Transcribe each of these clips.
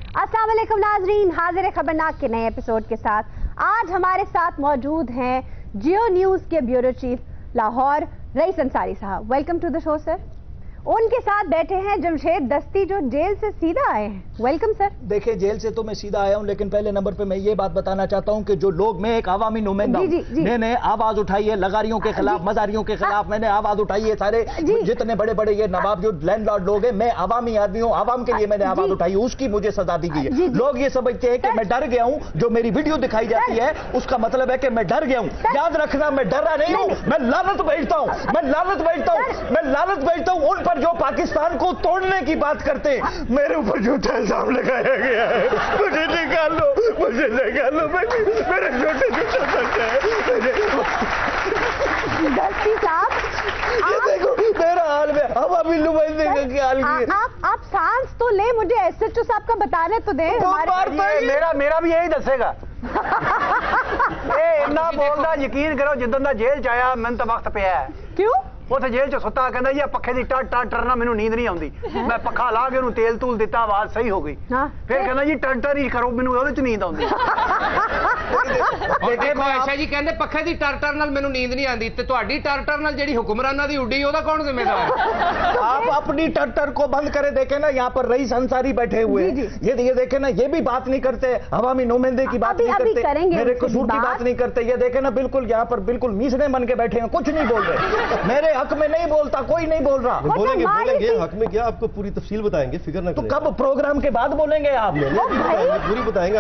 अस्सलाम वालेकुम नाजरीन, हाजिर है खबरनाक के नए एपिसोड के साथ। आज हमारे साथ मौजूद हैं जियो न्यूज के ब्यूरो चीफ लाहौर रईस अंसारी साहब। Welcome to the show sir. उनके साथ बैठे हैं जमशेद दस्ती जो जेल से सीधा आए हैं। Welcome sir. देखिए जेल से तो मैं सीधा आया हूं, लेकिन पहले नंबर पे मैं ये बात बताना चाहता हूं कि जो लोग, मैं एक आवामी नुमाइंदा हूं, मैंने आवाज उठाई है लगारियों के खिलाफ, मजारियों के खिलाफ, मैंने आवाज उठाई है। सारे जितने बड़े बड़े ये नवाब जो लैंडलॉर्ड लोग हैं, मैं आवामी आदमी हूं, आवाम के लिए मैंने आवाज उठाई, उसकी मुझे सजा दी गई है। लोग ये समझते हैं कि मैं डर गया हूं, जो मेरी वीडियो दिखाई जाती है उसका मतलब है कि मैं डर गया हूं। याद रखना, मैं डरा नहीं हूं, मैं लानत भेजता हूं, मैं लानत भेजता हूं, मैं लानत भेजता हूं उन पर जो पाकिस्तान को तोड़ने की बात करते हैं। मेरे ऊपर झूठा इल्जाम लगाया गया है, मुझे निकालो, मुझे निकालो, मेरे छोटे झूठा सकता है। दस्ती साहब ये देखो मेरा हाल में आवामी नुमाइंदे का क्या हाल है। आप सांस तो ले, मुझे एसएचओ साहब का बताने तो दे। मेरा भी यही दसेगा। इन्ना बोलदा यकीन करो जिद्दन दा जेल च आया मैंने तो वक्त पिया है। क्यों? उसे जेल च सुता कहंदा जी पक्खे दी टर टर टरना मैनू नींद नहीं आउंदी। मैं पक्खा ला के उन्हें तेल तूल दिता, आवाज सही हो गई। फिर कहंदा जी टर टर ही करो, मैनू ओदे च नींद आउंदी। देखो आयशा जी कहंदे पक्खे दी टर टर नाल मैनू नींद नहीं आंदी, ते तुहाडी टर टर नाल जेड़ी हुक्मराना दी उड्डी ओदा कौन जिम्मेदार है? आप अपनी टर टर को बंद करे। देखे ना यहाँ पर रईस अंसारी बैठे हुए, ये देखे ना, ये भी बात नहीं करते, अवामी नुमाइंदे की बात नहीं करते, मेरे कसूर की बात नहीं करते। ये देखे ना, बिल्कुल यहाँ पर बिल्कुल मीसने बन के बैठे हैं, कुछ नहीं बोल रहे। मेरे हक में नहीं बोलता, कोई नहीं बोल रहा। बोलेंगे हक में क्या, आपको पूरी तफसील बताएंगे, फिक्र ना करें। तो कब प्रोग्राम के बाद बोलेंगे आप? पूरी बताएंगे।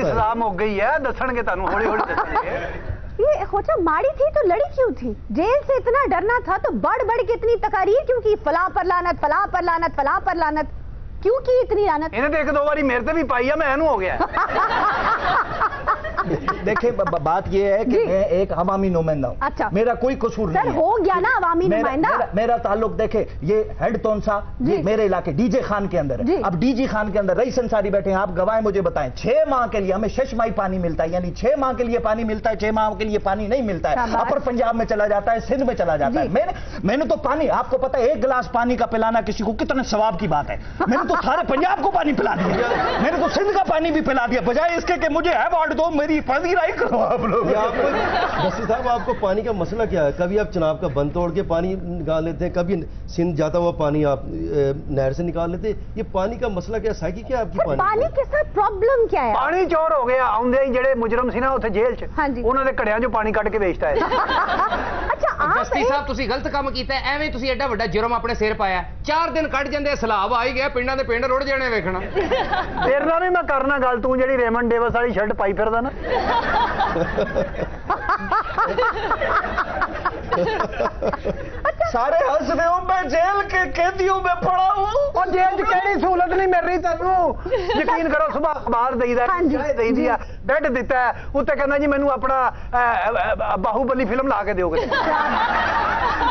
सलाम हो गई है, दसणगे तानू हौली हौली दसणगे। ये खोचा माड़ी थी तो लड़ी क्यों थी? जेल से इतना डरना था तो बढ़ बढ़ के इतनी तकारीर क्यों की? फला पर लानत, फला पर लानत, फला पर लानत, क्यों की इतनी लानत? इन्हें तो एक दो बारी मेरे से भी पाई है, मैं एनू हो गया। देखिए बात ये है कि मैं एक अवामी नुमाइंदा हूं। अच्छा। मेरा कोई कसूर नहीं है। हो गया ना अवामी नुमाइंदा। मेरा ताल्लुक देखे, ये हेड तोनसा मेरे इलाके डीजे खान के अंदर है। अब डीजे खान के अंदर रईस अंसारी बैठे हैं, आप गवाह मुझे बताएं, 6 माह के लिए हमें 6 माही पानी मिलता है, यानी 6 माह के लिए पानी मिलता है, 6 माह के लिए पानी नहीं मिलता है। अपर पंजाब में चला जाता है, सिंध में चला जाता है। मैंने तो पानी, आपको पता है 1 गिलास पानी का पिलाना किसी को कितने सवाब की बात है। मैंने तो सारे पंजाब को पानी पिला दिया, मैंने तो सिंध का पानी भी पिला दिया, बजाय इसके कि मुझे अवार्ड दो, मेरी पजीराई करो आप लोग। दस्ती साहब आपको पानी का मसला क्या है? कभी आप चनाब का बंद तोड़ के पानी निकाल लेते हैं, कभी सिंध जाता हुआ पानी आप नहर से निकाल लेते हैं। ये पानी का मसला क्या है? क्या आपकी पानी के साथ प्रॉब्लम क्या है? पानी चोर हो गया, आउंदे ही जेड़े मुजरम सी ना उथे जेल च, उन्हां दे घड़ियां चों पानी कट के बेचता है। अच्छा दस्ती साहब तुसी गलत काम कीता है, एवें तुसी एडा वड्डा जुर्म अपने सिर पाया। 4 दिन कट जांदे, सलाब आ ही गया, पिंडां दे पिंड रुड़ जाने वेखना। तेरे नाल भी मैं करना गल, तू जेड़ी रेमन डेविस वाली शर्ट पाई फिरदा ना। सारे हंस रहे हो, मैं जेल के कैदियों में पड़ा हूं। और जेल च केड़ी सहूलत नहीं मिल रही तेनू? यकीन करो, सुबह अखबार देईदा, चाय देईदी आ, बेड दिता है, उत्ते कहंदा जी मैनू अपना बाहुबली फिल्म ला के दिओगे। वो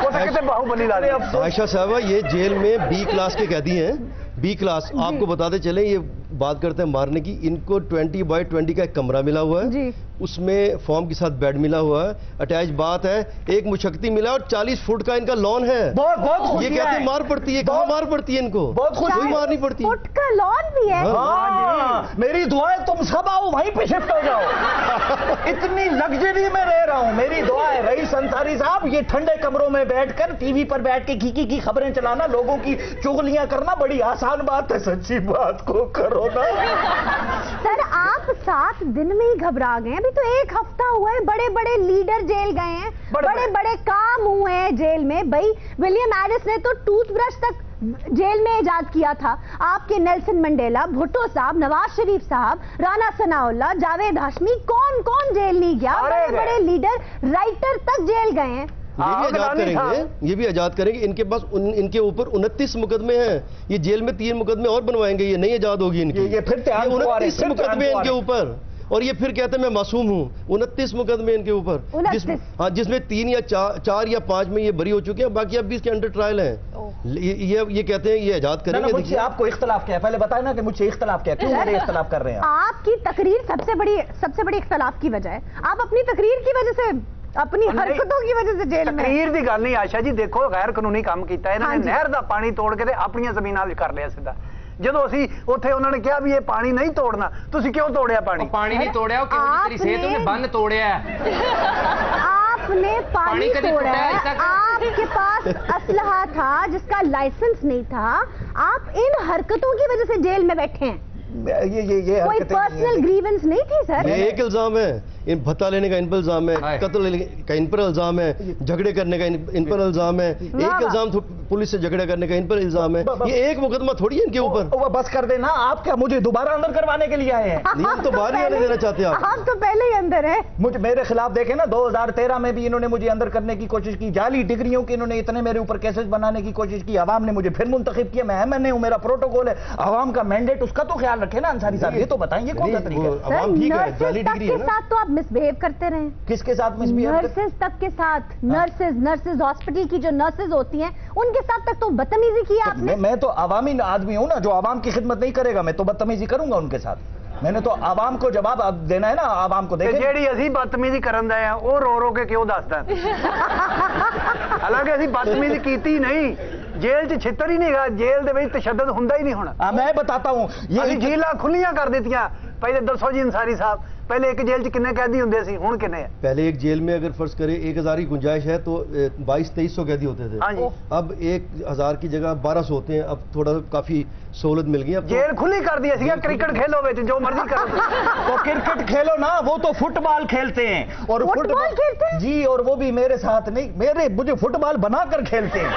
तो कहते बाहुबली ला दिया। आयशा साहबा ये जेल में बी क्लास के कैदी हैं, बी क्लास। आपको बताते चले, ये बात करते हैं मारने की, इनको 20x20 का एक कमरा मिला हुआ है, उसमें फॉर्म के साथ बेड मिला हुआ है, अटैच बात है, एक मुशक्ति मिला और 40 फुट का इनका लॉन है। बहुत ये कहते हैं मार पड़ती है, कहाँ मार पड़ती है इनको? बहुत खुश, कोई मार नहीं पड़ती। फुट का लॉन भी है। मेरी दुआ है तुम सब आओ, वहीं पे शिफ्ट हो जाओ। इतनी लग्जरी में रह रहा हूं, मेरी दुआ है। रईस अंसारी साहब, ये ठंडे कमरों में बैठकर टीवी पर बैठ के की खबरें चलाना, लोगों की चुगलियां करना बड़ी आसान बात है। सच्ची बात को करो ना। सर आप 7 दिन में ही घबरा गए, अभी तो 1 हफ्ता हुआ है, बड़े बड़े लीडर जेल गए हैं, बड़े बड़े काम हुए हैं जेल में। भाई विलियम एरिस ने तो टूथब्रश तक जेल में इजाद किया था। आपके नेल्सन मंडेला, भुट्टो साहब, नवाज शरीफ साहब, राना सनाउल्लाह, जावेद हाशमी, कौन कौन जेल नहीं गया? बड़े बड़े लीडर, राइटर तक जेल गए हैं। ये भी आजाद करेंगे। इनके पास इनके ऊपर 29 मुकदमे हैं। ये जेल में 3 मुकदमे और बनवाएंगे, ये नहीं आजाद होगी इनकी। ये फिर 29 मुकदमे इनके ऊपर, और ये फिर कहते हैं मैं मासूम हूँ। 29 मुकदमे इनके ऊपर, जिसमें 3 या 4 या 5 में ये बरी हो चुके हैं, बाकी अब भी इसके अंडर ट्रायल हैं। ये कहते हैं ये आजाद करेंगे। मुझसे आपको इख्तलाफ क्या है? पहले बताए ना कि मुझसे इख्तलाफ क्या है, क्यों मेरे इख्तलाफ कर रहे हैं? आपकी तकरीर सबसे बड़ी इख्तलाफ की वजह है। आप अपनी तकरीर की वजह से, अपनी हरकतों की वजह से जेल में। तकरीर दी गल नहीं आशा जी, देखो गैर कानूनी काम कीता है इन्होंने, नहर दा पानी तोड़ के अपनी जमीनां विच कर लिया सीधा। ਜਦੋਂ ਅਸੀਂ ਉੱਥੇ ਉਹਨਾਂ ਨੇ ਕਿਹਾ ਵੀ ਇਹ ਪਾਣੀ ਨਹੀਂ ਤੋੜਨਾ, ਤੁਸੀਂ ਕਿਉਂ ਤੋੜਿਆ ਪਾਣੀ? ਪਾਣੀ नहीं तोड़िया, वो क्यों तेरी सेहत में बंद तोड़िया है। आपने पानी तोड़ा है, आपके पास असलहा था जिसका लाइसेंस नहीं था, आप इन हरकतों की वजह से जेल में बैठे हैं। ये कोई पर्सनल ग्रीवेंस नहीं थी सर। ये एक इल्जाम है, इन भत्ता लेने का इन पर इल्जाम है, कत्ल लेने का इन पर इल्जाम है, झगड़े करने का इन पर इल्जाम है, एक इल्जाम पुलिस से झगड़ा करने का इन पर इल्जाम है। ये एक मुकदमा थोड़ी है इनके ऊपर। वो बस कर देना, आप क्या मुझे दोबारा अंदर करवाने के लिए आए हैं? हम तो बाहर ही आने देना चाहते हैं। आप तो पहले ही अंदर है। मुझे मेरे खिलाफ देखे ना, 2013 में भी इन्होंने मुझे अंदर करने की कोशिश की, जाली डिग्रियों की इन्होंने इतने मेरे ऊपर केसेस बनाने की कोशिश की, अवाम ने मुझे फिर मुंतखब किया, मैं एमएनए हूं, मेरा प्रोटोकॉल है, अवाम का मैंडेट, उसका तो ख्याल रखे ना अंसारी साहब। ये तो बताइए कौन सा तरीका है? अवाम ठीक है, जाली डिग्री है के साथ तो आप मिसबिहेव करते रहे। किसके साथ मिसबिहेव? नर्सेज तक के साथ, नर्सेज हॉस्पिटल की जो नर्सेज होती हैं उनके साथ तक तो बदतमीजी की आपने। मैं तो अवामी आदमी हूं ना, जो अवाम की खिदमत नहीं करेगा मैं तो बदतमीजी करूंगा उनके साथ। मैंने तो आवाम को जवाब देना है ना, आवाम को देखे ਜਿਹੜੀ ਅਸੀਂ ਬਦਤਮੀਜ਼ੀ ਕਰਨ ਦੇ ਆ ਉਹ ਰੋ ਰੋ ਕੇ ਕਿਉਂ ਦੱਸਦਾ? ਹਾਲਾਂਕਿ ਅਸੀਂ ਬਦਤਮੀਜ਼ੀ ਕੀਤੀ ਨਹੀਂ, जेल च छितर ही नहीं गा, जेल दे विच तशद्दुद हुंदा ही नहीं होना। मैं बताता हूं, ये जेलां खुलियां कर दित्तियां। पहले दसो जी अंसारी साहब, पहले एक जेल च कितने कैदी होंदे सी, हुण कितने है? पहले एक जेल में अगर फर्ज करें 1000 की गुंजाइश है तो 2200-2300 कैदी होते थे। हाँ जी। अब 1000 की जगह 1200 होते हैं। अब थोड़ा काफी सहूलत मिल गई। अब जेल खुली कर दी है, क्रिकेट खेलो बेच जो मर्जी करो। तो क्रिकेट खेलो ना, वो तो फुटबॉल खेलते हैं। और फुटबॉल खेलते हैं जी, और वो भी मेरे साथ नहीं, मुझे फुटबॉल बनाकर खेलते हैं।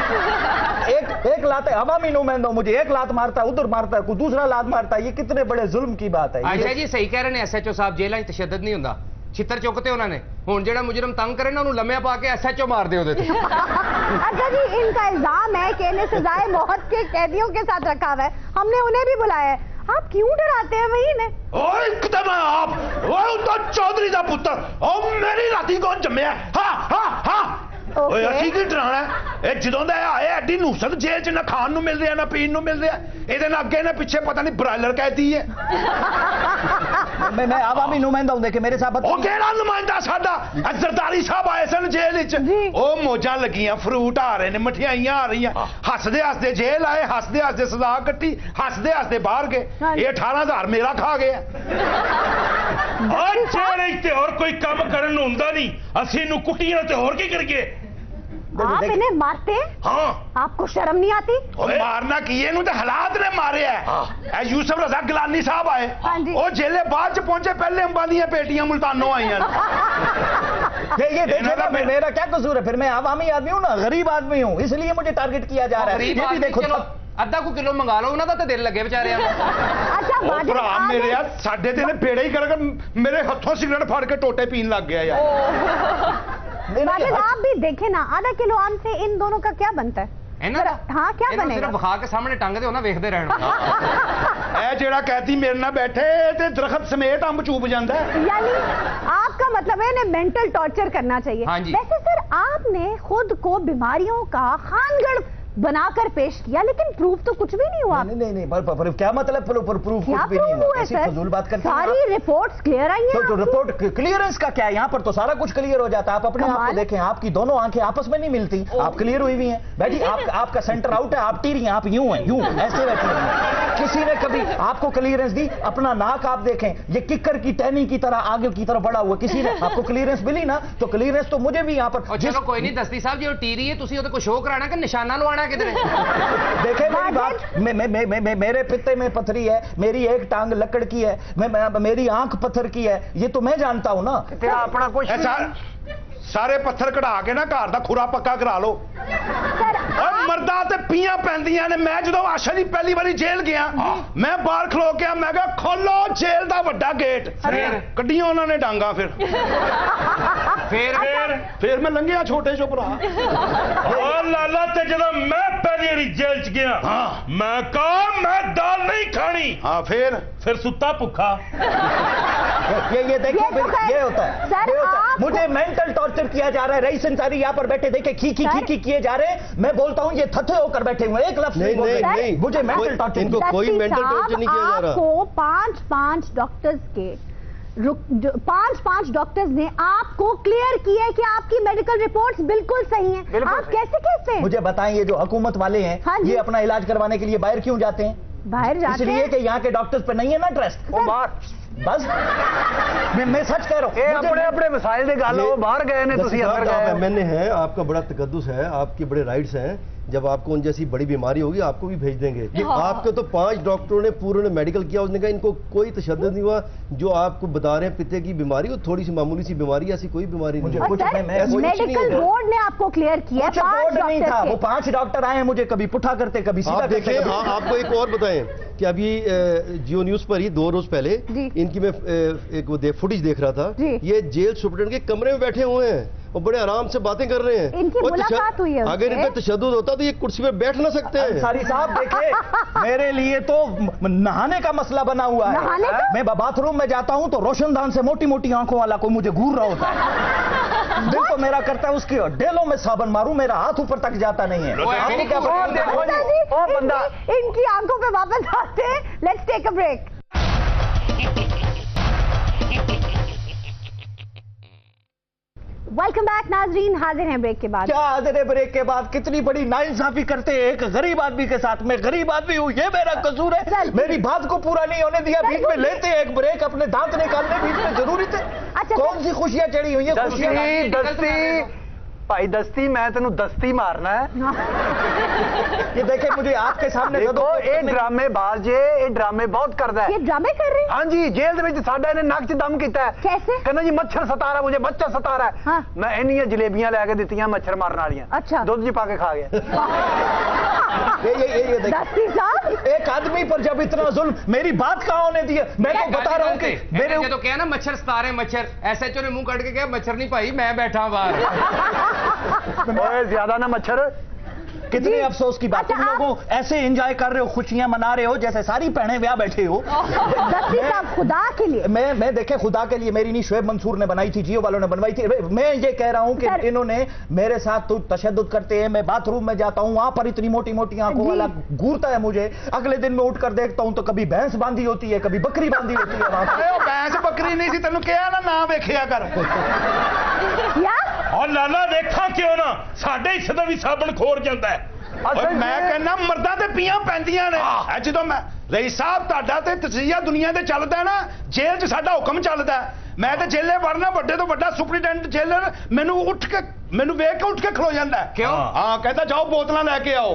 एक लात है, अवामी नुमाइंदा मुझे एक लात मारता है, उधर मारता है, कोई दूसरा लात मारता है, ये कितने बड़े जुल्म की बात है। अच्छा जी, सही कह रहे हैं एसएचओ साहब, जेल में तशद्दुद नहीं होता, छितर चुकते उन्होंने। हुण जेड़ा मुजरम तंग करे ना उन्होंने लम्या पा के एसएचओ मार दे। अच्छा जी, इनका इल्जाम है कि इन्हें सजाए मौत के कैदियों के साथ रखा हुआ है, हमने उन्हें भी बुलाया है। आप क्यों डराते हैं भाई इन्हें? एकदम आप वो चौधरी का पुत्र और मेरी राती कौन जम्मे? ਅਸੀਂ ਕੀ ਡਰਾਣਾ? ਇਹ ਜਦੋਂ ਦਾ ਆਏ ਐਡੀ ਨੂਸਤ ਜੇਲ੍ਹ ਚ, ਨਾ ਖਾਣ ਨੂੰ ਮਿਲ ਰਿਹਾ ਨਾ ਪੀਣ ਨੂੰ ਮਿਲ ਰਿਹਾ, ਇਹਦੇ ਨਾਲ ਅੱਗੇ ਨਾ ਪਿੱਛੇ ਪਤਾ ਨਹੀਂ ਬਰਾਇਲਰ ਕਹਿਤੀ ਹੈ। मैं आवामी नुमाइंदा हूं, देखे मेरे साथ। ਉਹ ਕਿਹੜਾ ਨੁਮਾਇੰਦਾ ਸਾਡਾ? ਜ਼ਰਦਾਰੀ ਸਾਹਿਬ ਆਏ ਸਨ ਜੇਲ੍ਹ ਵਿੱਚ, ਉਹ ਮੌਜਾਂ ਲੱਗੀਆਂ, ਫਰੂਟ ਆ ਰਹੇ ਨੇ, ਮਠਿਆਈਆਂ ਆ ਰਹੀਆਂ, ਹੱਸਦੇ ਹੱਸਦੇ ਜੇਲ੍ਹ ਆਏ, ਹੱਸਦੇ ਹੱਸਦੇ ਸਜ਼ਾ ਕੱਟੀ, ਹੱਸਦੇ ਹੱਸਦੇ ਬਾਹਰ ਗਏ। ਇਹ 18000 ਮੇਰਾ ਖਾ ਗਿਆ। ਜੇਲ੍ਹ ਤੇ ਹੋਰ ਕੋਈ ਕੰਮ ਕਰਨ ਨੂੰ ਹੁੰਦਾ ਨਹੀਂ, ਅਸੀਂ ਨੂੰ ਕੁੱਟੀਆਂ ਤੇ ਹੋਰ ਕੀ ਕਰੀਏ? आप इन्हें मारते हैं? हाँ। आपको शर्म नहीं आती? मारना की ਇਹਨੂੰ ਤੇ ਹਾਲਾਤ ਨੇ ਮਾਰਿਆ। ਇਹ ਯੂਸਫ ਰਜ਼ਾ ਗਿਲਾਨੀ ਸਾਹਿਬ ਆਏ, ਉਹ ਜੇਲੇ ਬਾਅਦ ਚ ਪਹੁੰਚੇ, ਪਹਿਲੇ ਅੰਬਾਂ ਦੀਆਂ ਪੇਟੀਆਂ ਮੁਲਤਾਨੋਂ ਆਈਆਂ। ये देखिए ना, मेरा क्या कसूर है? फिर मैं आवामी आदमी हूँ ना, गरीब आदमी हूँ, इसलिए मुझे टारगेट किया जा रहा है। ये भी देखो, ਅੱਧਾ ਕੋ ਕਿਲੋ ਮੰਗਾ ਲਓ, ਉਹਨਾਂ ਦਾ ਤਾਂ ਦਿਲ ਲੱਗੇ ਵਿਚਾਰਿਆਂ ਨੂੰ। अच्छा ਭਰਾ ਮੇਰੇ ਯਾਰ, ਸਾਡੇ ਤੇ ਨੇ ਬੇੜੇ ਹੀ ਕਰ ਮੇਰੇ ਹੱਥੋਂ ਸਿਗਰਟ ਫੜ ਕੇ ਟੋਟੇ पीन लग गया यार। माजिद, आप भी देखे ना, आधा किलो आम से इन दोनों का क्या बनता है? हाँ, क्या बनेगा? सिर्फ बखा के सामने टंग दे, वेखते रहना। ਇਹ ਜਿਹੜਾ कहती मेरे ਨਾਲ बैठे ते दरख्त समेत अंब चूप जाता है। यानी आपका मतलब है इन्हें मेंटल टॉर्चर करना चाहिए। हाँ जी। वैसे सर, आपने खुद को बीमारियों का खानगढ़ बनाकर पेश किया, लेकिन प्रूफ तो कुछ भी नहीं हुआ। नहीं, पर क्या मतलब प्रूफ कुछ भी नहीं हुआ? ऐसी फजूल बात करते हैं। सारी रिपोर्ट्स क्लियर आई हैं। तो रिपोर्ट क्लियरेंस का क्या है? यहाँ पर तो सारा कुछ क्लियर हो जाता है। आप अपने आप को देखें, आपकी दोनों आंखें आपस में नहीं मिलती, आप क्लियर हुई हुई हैं। बैठी आपका सेंटर आउट है, आप टीरी हैं, आप यूं हैं, यूं ऐसे बैठे हैं। किसी ने कभी आपको क्लियरेंस दी? अपना नाक आप देखें, ये किक्कर की टहनी की तरह आगे की तरफ बढ़ा हुआ। किसी ने आपको क्लियरेंस मिली ना? तो क्लियरेंस तो मुझे भी यहाँ पर। चलो कोई नहीं, दस्ती साहब जो टीरी है, तुसी को शो कराना कि निशाना लवाना किधर? देखे मेरी बात, मेरे पित्ते में पथरी है, मेरी एक टांग लकड़ की है, मेरी आंख पत्थर की है, ये तो मैं जानता हूं ना। तेरा अपना कुछ सारे पत्थर कढ़ा के ना घर का खुरा पक्का करा लो। मर्दा ते पियां पैंदियां ने। मैं जो आशा दी पहली बारी जेल गया, मैं बाहर खलो के मैं कहा खोलो जेल दा वड्डा गेट, कड्डियां उन्होंने डांगा। फिर मैं लंघिया छोटे चो भरा। लाला ते जब मैं पहली बारी जेल च गया, मैं कहा मैं दाल नहीं खानी। हाँ, फिर सुता भुखा। ये देखिए, ये होता है, ये होता है। मुझे मेंटल टॉर्चर किया जा रहा है। रईस अंसारी यहाँ पर बैठे देखे खी किए जा रहे हैं। मैं बोलता हूँ ये थथे होकर बैठे हुए, एक लफ्ज नहीं बोल रहे। मुझे मेंटल टॉर्चर, इनको कोई मेंटल टॉर्चर नहीं किया जा रहा। आपको 5 डॉक्टर्स के 5 डॉक्टर्स ने आपको क्लियर किया है कि आपकी मेडिकल रिपोर्ट्स बिल्कुल सही हैं। आप कैसे कहते हैं? मुझे बताएं, ये जो हुकूमत वाले हैं, ये अपना इलाज करवाने के लिए बाहर क्यों जाते हैं? बाहर जाते इसलिए हैं कि यहाँ के डॉक्टर्स पे नहीं है ना ट्रस्ट। वो बाहर बस मैं सच कह रहा हूँ। ये अपने अपने मिसाइल दे गल वो बाहर गए ने, तुसी अंदर गए। एमएनए हैं, आपका बड़ा तकद्दुस है, आपके बड़े राइट्स हैं, जब आपको उन जैसी बड़ी बीमारी होगी आपको भी भेज देंगे। आपके तो 5 डॉक्टरों ने पूरे मेडिकल किया, उसने कहा इनको कोई तशद्दुद नहीं हुआ। जो आपको बता रहे हैं पित्ते की बीमारी, वो थोड़ी सी मामूली सी बीमारी, ऐसी कोई बीमारी नहीं है। मेडिकल बोर्ड ने आपको क्लियर किया, बोर्ड नहीं था, वो 5 डॉक्टर आए हैं, मुझे कभी पुठा करते कभी सीधा करते। आपको एक और बताएं कि अभी जियो न्यूज पर ही 2 रोज पहले इनकी मैं एक वो फुटेज देख रहा था, ये जेल सुप्रीडेंट के कमरे में बैठे हुए हैं और बड़े आराम से बातें कर रहे हैं। इनकी मुलाकात हुई है। अगर इनका तशद्दुद होता तो ये कुर्सी पे बैठ ना सकते हैं। अंसारी साहब देखिए, मेरे लिए तो नहाने का मसला बना हुआ है। मैं बाथरूम में जाता हूं तो रोशनदान से मोटी मोटी आंखों वाला कोई मुझे घूर रहा होता है। दिल तो मेरा करता है उसकी डेलों में साबन मारूं, मेरा हाथ ऊपर तक जाता नहीं है। बंदा इनकी आंखों पे वापस आते हैं। Let's take a break. Welcome back नाजरीन, हाजिर हैं ब्रेक के बाद। क्या हाजिर है ब्रेक के बाद? कितनी बड़ी नाइंसाफी करते हैं एक गरीब आदमी के साथ। मैं गरीब आदमी हूँ, ये मेरा कसूर है? मेरी बात को पूरा नहीं होने दिया, बीच में लेते हैं एक ब्रेक, अपने दांत निकालने बीच में जरूरी थे। अच्छा, कौन सी खुशियां चढ़ी हुई है? दस्ती भाई दस्ती, मैं तेनू दस्ती मारना है। ये देखे मुझे आपके सामने देखो ये ड्रामेबाज है, ये ड्रामे बहुत करता है। ये ड्रामे कर रहे हैं? हाँ जी, जेल दे विच साडा इन्हें नक च दम कीता है। कैसे? कहना जी मच्छर सता रहा, मुझे मच्छर सता रहा है। हाँ। मैं इन्नियां जलेबियां लेके दित्तियां मच्छर मारन वालियां। अच्छा। दूध च पा के खा गया। ये दस्ती साहब, एक आदमी पर जब इतना जुल्म, मेरी बात कहाँ होने दी है? मैं तो बता रहा हूँ कि मेरे तो क्या ना मच्छर सता रहे, मच्छर एसएचओ ने मुंह काट के कहा मच्छर नहीं भाई, मैं बैठा बाहर। ओए ज्यादा ना मच्छर। कितने अफसोस की बात। तुम लोगों ऐसे एंजॉय कर रहे हो, खुशियां मना रहे हो जैसे सारी बहनें ब्याह बैठे हो। दस्ती साहब खुदा के लिए, मैं देखे खुदा के लिए मेरी नहीं, शुएब मंसूर ने बनाई थी, जियो वालों ने बनवाई थी। मैं ये कह रहा हूं कि इन्होंने मेरे साथ तो तशद्दुद करते हैं। मैं बाथरूम में जाता हूं, वहां पर इतनी मोटी मोटी आंखों वाला घूरता है मुझे। अगले दिन मैं उठकर देखता हूं तो कभी भैंस बांधी होती है, कभी बकरी बांधी होती है। भैंस बकरी नहीं सी, तेन क्या ना वेखिया कर। और लाला देखा क्यों ना, साडे हिस्से दा भी साबन खोर जाता है। मैं कहना मर्दा ते पियां पैंदियां ने। जो मैं रईस साहब तुहाडा ते तसीहा दुनिया ते चलदा ना, जेल च साडा हुक्म चलदा। मैं ते जेले वड़ना, वड्डे तो वड्डा सुपरिटेंडेंट जेलर मैनू उठ के मैनू वेख के उठ के खलो जांदा। क्यों? हाँ कहता जाओ बोतलां लेके आओ।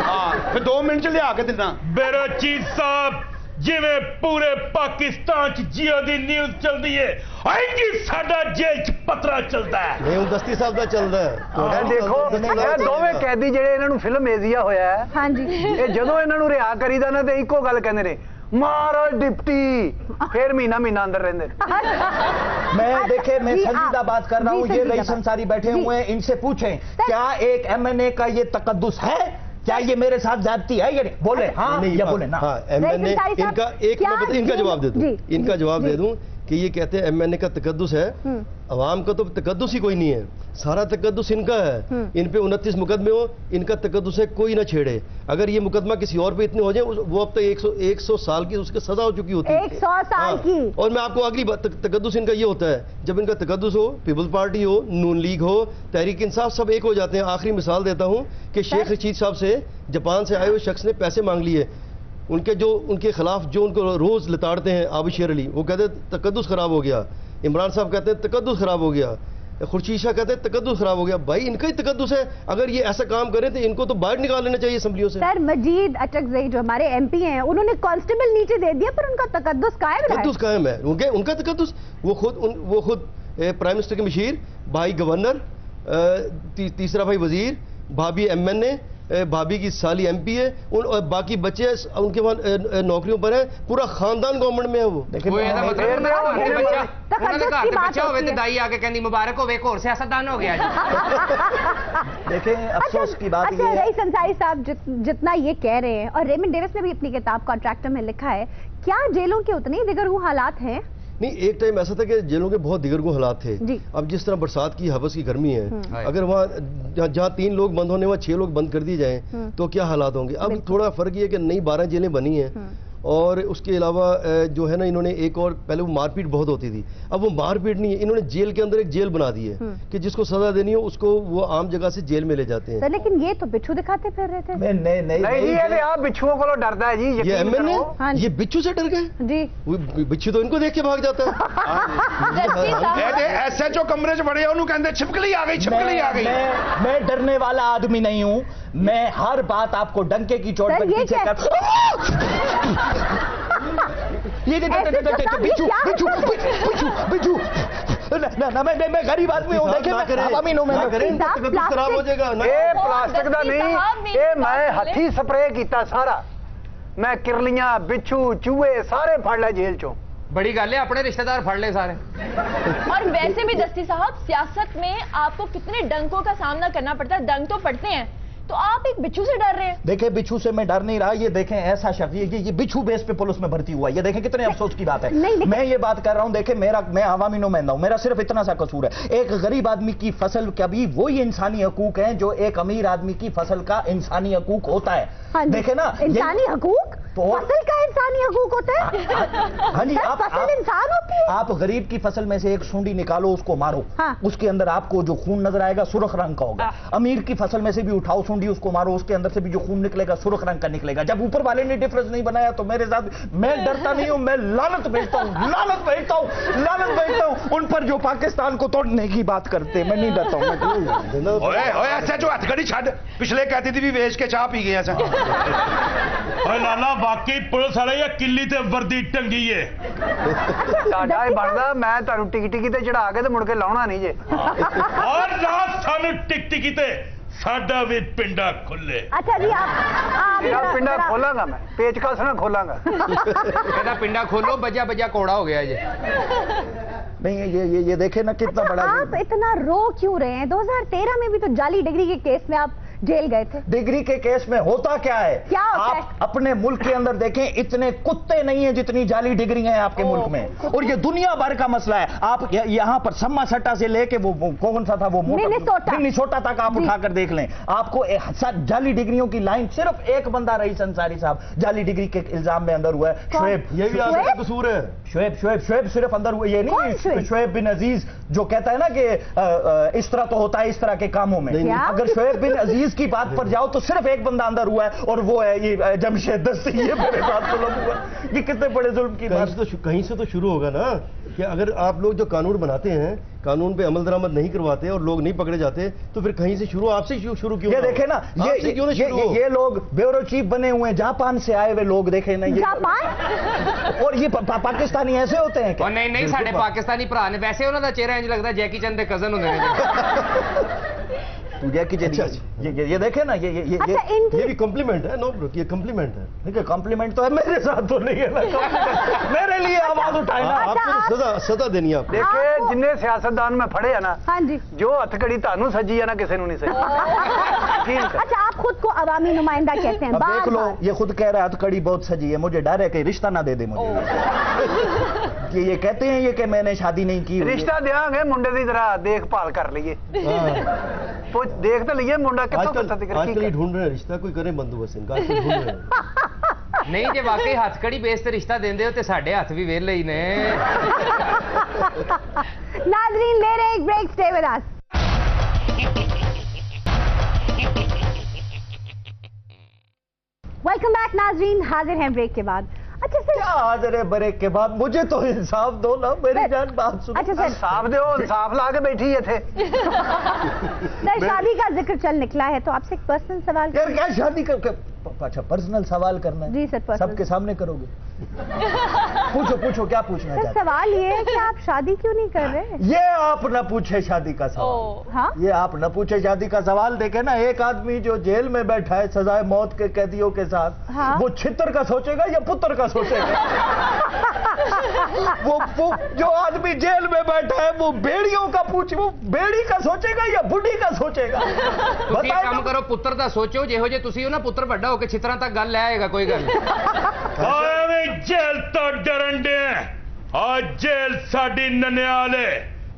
हाँ फिर 2 मिनट च लिया के दिना। मेरा चीफ साहब जिवें पूरे पाकिस्तान च जियो दी न्यूज़ चलदी है, इंजी साडा जेल च पतरा चलदा है। नहीं हूं दस्ती साहब दा चलदा है। देखो ये दोवें कैदी जेड़े इन्हां नूं फिल्म एजिया होया है। हाँ जी, ये जदों इन्हां नूं रिहा करीदा ना ते इक्को गल कहंदे ने, मारो डिप्टी, फिर महीना महीना अंदर रहंदे। मैं देखे, मैं संजीदा बात कर रहा हूँ। ये रईस अंसारी बैठे हुए हैं, इनसे पूछें क्या एक एमएनए का ये तकद्दुस है? क्या ये मेरे साथ ज्यादती है? ये बोले हाँ या बोले ना। हाँ, एमएनए इनका जवाब दे दूं, इनका जवाब दे दूं कि ये कहते हैं एमएनए का तकद्दुस है। अवाम का तो तकद्दुस ही कोई नहीं है, सारा तकद्दुस इनका है। इन पे 29 मुकदमे हो, इनका तकद्दुस है, कोई ना छेड़े। अगर ये मुकदमा किसी और पे इतने हो जाए, वो अब तक 100 साल की उसकी सजा हो चुकी होती है। 100 साल की। और मैं आपको अगली बात, तकद्दुस इनका ये होता है, जब इनका तकद्दुस हो, पीपल्स पार्टी हो, नून लीग हो, तहरीक इंसाफ, सब एक हो जाते हैं। आखिरी मिसाल देता हूं कि शेख रशीद साहब से जापान से आए हुए शख्स ने पैसे मांग लिए। उनके खिलाफ जो उनको रोज लताड़ते हैं आबिद शेर अली, वो कहते हैं तकद्दुस खराब हो गया। इमरान साहब कहते हैं तकद्दुस खराब हो गया। खुर्शीद शाह कहते हैं तकद्दुस खराब हो गया। भाई इनका ही तकद्दुस है। अगर ये ऐसा काम करें तो इनको तो बाहर निकाल लेना चाहिए असेंबलियों से। सर मजीद अटकज़ई जो हमारे एमपी हैं, उन्होंने कांस्टेबल नीचे दे दिया पर उनका तकद्दुस कायम रहा है। तकद्दुस कायम है उनका तकद्दुस। वो खुद प्राइम मिनिस्टर के मशीर, भाई गवर्नर, तीसरा भाई वजीर, भाभी एमएनए, भाभी की साली एमपी है, और बाकी बच्चे उनके वहां नौकरियों पर है। पूरा खानदान गवर्नमेंट में है। वो दाई आके कहनी मुबारक हो, एक और सियासतदान हो गया। देखें अफसोस की बात ये है। रईस अंसारी साहब जितना ये कह रहे हैं, और रेमंड डेविस ने भी अपनी किताब कॉन्ट्रैक्टर में लिखा है, क्या जेलों के उतने ही दिगरगू हालात हैं? नहीं, एक टाइम ऐसा था कि जेलों के बहुत दिगरगू हालात थे। अब जिस तरह बरसात की हवस की गर्मी है, अगर वहाँ जहाँ 3 लोग बंद होने वहाँ 6 लोग बंद कर दिए जाएं तो क्या हालात होंगे। अब थोड़ा फर्क ये कि नई 12 जेलें बनी हैं और उसके अलावा जो है ना, इन्होंने एक और, पहले वो मारपीट बहुत होती थी, अब वो मारपीट नहीं है, इन्होंने जेल के अंदर एक जेल बना दी है कि जिसको सजा देनी हो उसको वो आम जगह से जेल में ले जाते हैं। लेकिन ये तो बिच्छू दिखाते फिर रहे थे। नहीं, आप बिच्छुओं को डरता है जी, ये एमएनए ये बिच्छू से डर गए जी, बिच्छू तो इनको देख के भाग जाता है। एसएचओ कमरे च बड़े उन्होंने कहते छिपकली आ गई, छिपकली आ गई। मैं डरने वाला आदमी नहीं हूं, मैं हर बात आपको डंके की चोट पर पीछे कर। ये बिच्छू बिच्छू बिच्छू बिच्छू ना, मैं गरीब आदमी हूं, देखिए तबीयत खराब हो जाएगा। ये प्लास्टिक का नहीं, ये मैं हथी स्प्रे किया सारा, मैं किरलियां बिच्छू चूहे सारे फड़ ले जेल चो। बड़ी गल है, अपने रिश्तेदार फड़ ले सारे। और वैसे भी दस्ती साहब, सियासत में आपको कितने डंकों का सामना करना पड़ता है, डंक तो पड़ते हैं, तो आप एक बिच्छू से डर रहे हैं। देखें, बिच्छू से मैं डर नहीं रहा, ये देखें ऐसा शख्स, ये बिच्छू बेस पे पुलिस में भर्ती हुआ है, ये देखें कितने अफसोस की बात है। मैं ये बात कर रहा हूं, देखें मैं अवामी नुमाइंदा हूं, मेरा सिर्फ इतना सा कसूर है, एक गरीब आदमी की फसल कभी वही इंसानी हकूक है जो एक अमीर आदमी की फसल का इंसानी हकूक होता है। देखे ना, इंसानी हकूक तो फसल का इंसानी हकूक होता है। हाँ जी, फसल इंसान होती है। आप गरीब की फसल में से एक सूंडी निकालो, उसको मारो, उसके अंदर आपको जो खून नजर आएगा सुर्ख रंग का होगा। अमीर की फसल में से भी उठाओ सूंडी, उसको मारो, उसके अंदर से भी जो खून निकलेगा सुर्ख रंग का निकलेगा। जब ऊपर वाले ने डिफरेंस नहीं बनाया तो मेरे साथ, मैं डरता नहीं हूं, मैं लानत भेजता हूं, लानत भेजता हूं, लानत भेजता हूं उन पर जो पाकिस्तान को तोड़ने की बात करते। मैं नहीं डरता हूं। ऐसा जो हथकड़ी छड़ पिछले कहती थी भी वेच के चाह पी गया। लाला वाकई पुलिस वाले या किली ते वर्दी टंगी है। साडा बनदा मैं तारू टिकी ते चढ़ा के ते मुड़ के लाउणा नहीं जे। और रात सानू टिकटिकी ते साडा भी पिंडा खुले। अच्छा जी, आप पिंडा खोलांगा, मैं पेचकस ना खोलांगा। मेरा पिंडा खोलो, बजा बजा कोड़ा हो गया ये। नहीं, ये देखे ना कितना बड़ा। आप इतना रो क्यों रहे हैं? 2013 में भी तो जाली डिग्री के केस में आप जेल गए थे। डिग्री के केस में होता क्या है? क्या होता आप है? अपने मुल्क के अंदर देखें, इतने कुत्ते नहीं है जितनी जाली डिग्री हैं आपके मुल्क में, और ये दुनिया भर का मसला है। आप यहाँ पर सम्मा सट्टा से लेके वो कौन सा था वो मिनीसोटा तक आप उठाकर देख लें, आपको जाली डिग्रियों की लाइन सिर्फ एक बंदा रईस अंसारी साहब जाली डिग्री के इल्जाम में अंदर हुआ है। शुएब, ये भी आपका कसूर है। शुएब सिर्फ अंदर हुआ, ये नहीं शुएब बिन अजीज जो कहता है ना कि इस तरह तो होता है इस तरह के कामों में। अगर शुएब बिन अजीज की बात पर जाओ तो सिर्फ एक बंदा अंदर हुआ है और वो है ये जमशेद दस्ती। ये मेरे साथ जुल्म हुआ, ये कितने बड़े जुल्म की बात। कहीं से तो शुरू होगा ना कि अगर आप लोग जो कानून बनाते हैं, कानून पे अमल दरामद नहीं करवाते और लोग नहीं पकड़े जाते, तो फिर कहीं से शुरू, आपसे शुरू क्यों? ये देखे ना, ये लोग ब्यूरो चीफ बने हुए हैं, जापान से आए हुए लोग, देखे ना ये जापान। और ये पाकिस्तानी ऐसे होते हैं क्या? नहीं, साढ़े पाकिस्तानी भरा ने वैसे उन्होंने चेहरा इंज लगता है जैकी चंद के कजन होंगे ने। जैकी चंद, ये देखे ना, ये भी कॉम्प्लीमेंट है। नो ब्रो, ये कॉम्प्लीमेंट है। देखिए, कॉम्प्लीमेंट तो है, मेरे साथ तो नहीं है ना। मेरे लिए आवाज उठाए ना। आपको सजा देनी है। देखे जिन्ने सियासतदान में फड़े है ना, हाँ जी, जो हथकड़ी तानू सजी है ना, किसी नहीं सजी। अच्छा, आप खुद को अवामी नुमाइंदा कहते हैं। देख लो, ये खुद कह रहा है हथकड़ी बहुत सजी है, मुझे डर है कि रिश्ता ना दे दे मुझे। ये कहते हैं ये कि मैंने शादी नहीं की। रिश्ता देंगे मुंडे की तरह, देखभाल कर लीजिए, देख तो लीजिए मुंडा आजकल ढूंढ रहे रिश्ता, कोई करे बंदोबस्त इनका, ढूंढ रहे। नहीं, जे वाकई हथकड़ी बेस ते रिश्ता देंदे हो ते साडे हथ भी वेले ही ने। नाज़रीन, ले रहे एक break, stay with us. Welcome back नाज़रीन, हाजिर हैं ब्रेक के बाद। अच्छा सर, क्या हाजिर है ब्रेक के बाद? मुझे तो इंसाफ दो ना मेरी जान, बात सुनो। अच्छा सर, इंसाफ दो, इंसाफ ला के बैठी है थे। सर, शादी का जिक्र चल निकला है तो आपसे एक पर्सनल सवाल। यार क्या शादी का? अच्छा, पर्सनल सवाल करना है? जी सर, सबके सामने करोगे? पूछो क्या पूछना चाहते? सवाल ये है कि आप शादी क्यों नहीं कर रहे? ये आप न पूछे शादी का सवाल। हाँ? ये आप न पूछे शादी का सवाल। देखे ना, एक आदमी जो जेल में बैठा है सजाए मौत के कैदियों के साथ, हाँ? वो छितर का सोचेगा या पुत्र का सोचेगा? वो जो आदमी जेल में बैठा है वो बेड़ियों का वो बेड़ी का सोचेगा या बुढ़ी का सोचेगा? बताइए। काम करो, पुत्र का सोचो, जेहो जे तुसी हो ना, पुत्र बड़ा होके छितरा तक गल ले आएगा, कोई गल नहीं। जेल तो डरन दे, आज जेल साडी ननियाले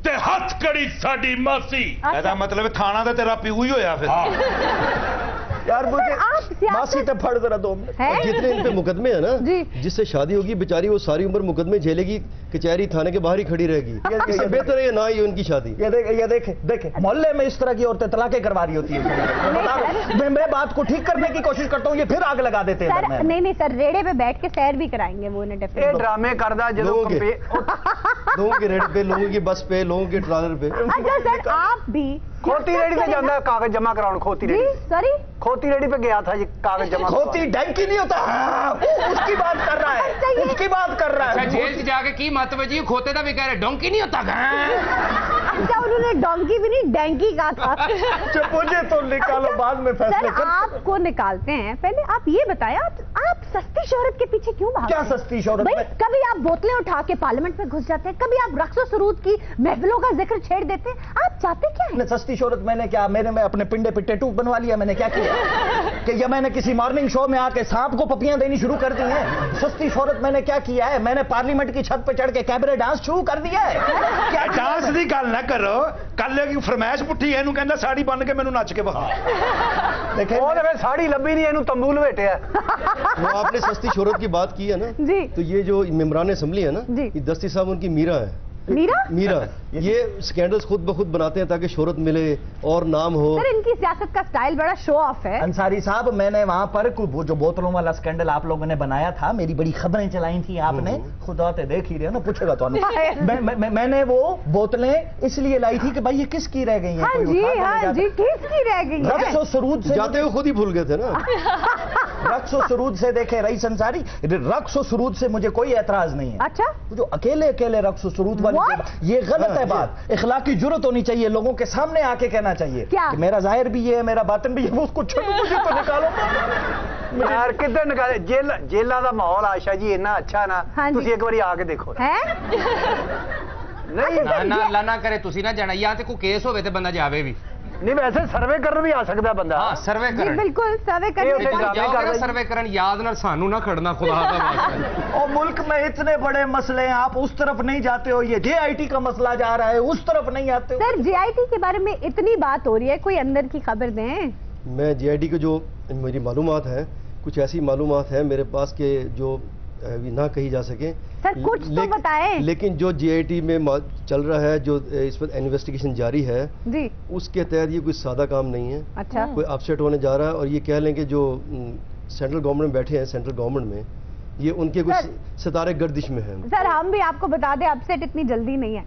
ते हथकड़ी साडी मासी। ਇਹਦਾ ਮਤਲਬ ਥਾਣਾ ਤਾਂ ਤੇਰਾ ਪਿਓ ਹੀ ਹੋਇਆ ਫਿਰ। यार मुझे आप मासी तो फड़ जरा 2 मिनट। जितने इन पे मुकदमे है ना, जिससे शादी होगी बेचारी वो सारी उम्र मुकदमे झेलेगी, कचहरी थाने के बाहर ही खड़ी रहेगी। इससे बेहतर है ना ही उनकी शादी। ये देखे मोहल्ले में इस तरह की औरतें तलाके करवा रही होती है। मैं बात को ठीक करने की कोशिश करता हूँ, ये फिर आग लगा देते हैं। नहीं सर, रेड़े पे बैठ के सैर भी कराएंगे वो उन्हें। ये ड्रामे करदा जो लोगों के रेड़े पे, लोगों की बस पे, लोगों के ट्रालर पे। अच्छा सर, आप भी खोती रेडी पे जाता कागज जमा कराने। खोती रेडी, सॉरी खोती रेडी पे गया था ये कागज जमा। खोती डंकी नहीं होता, उसकी बात कर रहा है, उसकी बात कर रहा है। जेल जाके की मतलब जी, खोते का भी कह रहे डोंकी नहीं होता। अच्छा, उन्होंने डोंकी भी नहीं डैंकी कहा था। मुझे तो निकालो, बाद में फैसले सर आपको निकालते हैं, पहले आप ये बताएं, आप सस्ती शोहरत के पीछे क्यों भागते हैं? क्या सस्ती शोहरत? भाई कभी आप बोतलें उठा के पार्लियामेंट में घुस जाते हैं, कभी आप रक्स और सुरूद की महफिलों का जिक्र छेड़ देते हैं, आप चाहते क्या है? सस्ती शोहरत मैंने क्या, मैंने अपने पिंडे पे टैटू बनवा लिया? मैंने क्या किया कि या मैंने किसी मॉर्निंग शो में आके सांप को पपियां देनी शुरू कर दी है? सस्ती शोहरत मैंने क्या किया है? मैंने पार्लियामेंट की छत पे चढ़ के कैबरे डांस शुरू कर दिया है। क्या डांस की गल ना करो, कल की फरमाइश पुट्ठी है, कहना साड़ी बन के मैनू नच के बहा। देखे साड़ी लभी नहीं, इन्हू तंबू लपेटे। वो आपने सस्ती शोहरत की बात की है ना जी, तो ये जो मेम्बरान असम्बली है ना, ये दस्ती साहब उनकी मीरा है। मीरा ये स्कैंडल्स खुद ब खुद बनाते हैं ताकि शोहरत मिले और नाम हो। सर इनकी सियासत का स्टाइल बड़ा शो ऑफ है। अंसारी साहब, मैंने वहां पर वो जो बोतलों वाला स्कैंडल आप लोगों ने बनाया था, मेरी बड़ी खबरें चलाई थी आपने, खुदा ते देख ही रहे हो ना, पूछेगा तो मैंने वो बोतलें इसलिए लाई थी कि भाई ये किसकी रह गई है? हाँ जी, किसकी रह गई है? रक्स और सुरूद से जाते हुए खुद ही भूल गए थे ना। रक्स और सुरूद से देखे रईस अंसारी, रक्स और सुरूद से मुझे कोई एतराज नहीं है। अच्छा, जो अकेले रक्स और सुरूद वाली ये गलत है बात। इखलाकी जुर्रत होनी चाहिए, लोगों के सामने आके कहना चाहिए कि मेरा जाहिर भी है, मेरा बातिन भी है, उसको छोड़ो, मुझे तो निकालो। यार किधर निकाले? जेला का माहौल आशा जी इतना अच्छा ना, तुसी एक बारी आके देखो। नहीं ना करे, तुसी ना जाना, या ते कोई केस होवे ते बंदा जावे भी नहीं। वैसे सर्वे करन भी आ सकता बंदा। हाँ, सर्वे करन, बिल्कुल सर्वे करन। सर्वे करन याद ना सानू ना खड़ना, खुदा दा वास्ता। और मुल्क में इतने बड़े मसले हैं, आप उस तरफ नहीं जाते हो। ये JIT का मसला जा रहा है, उस तरफ नहीं आते हो। सर JIT के बारे में इतनी बात हो रही है, कोई अंदर की खबर दें। मैं JIT के जो मेरी मालूमात है, कुछ ऐसी मालूमात है मेरे पास के जो अभी ना कही जा सके। सर कुछ तो बताएं। लेकिन जो JIT में चल रहा है, जो इस पर इन्वेस्टिगेशन जारी है जी, उसके तहत ये कोई सादा काम नहीं है। अच्छा, कोई अपसेट होने जा रहा है। और ये कह लें कि जो सेंट्रल गवर्नमेंट में बैठे हैं, सेंट्रल गवर्नमेंट में, ये उनके कुछ सितारे गर्दिश में हैं। सर हम भी आपको बता दें, अपसेट इतनी जल्दी नहीं है,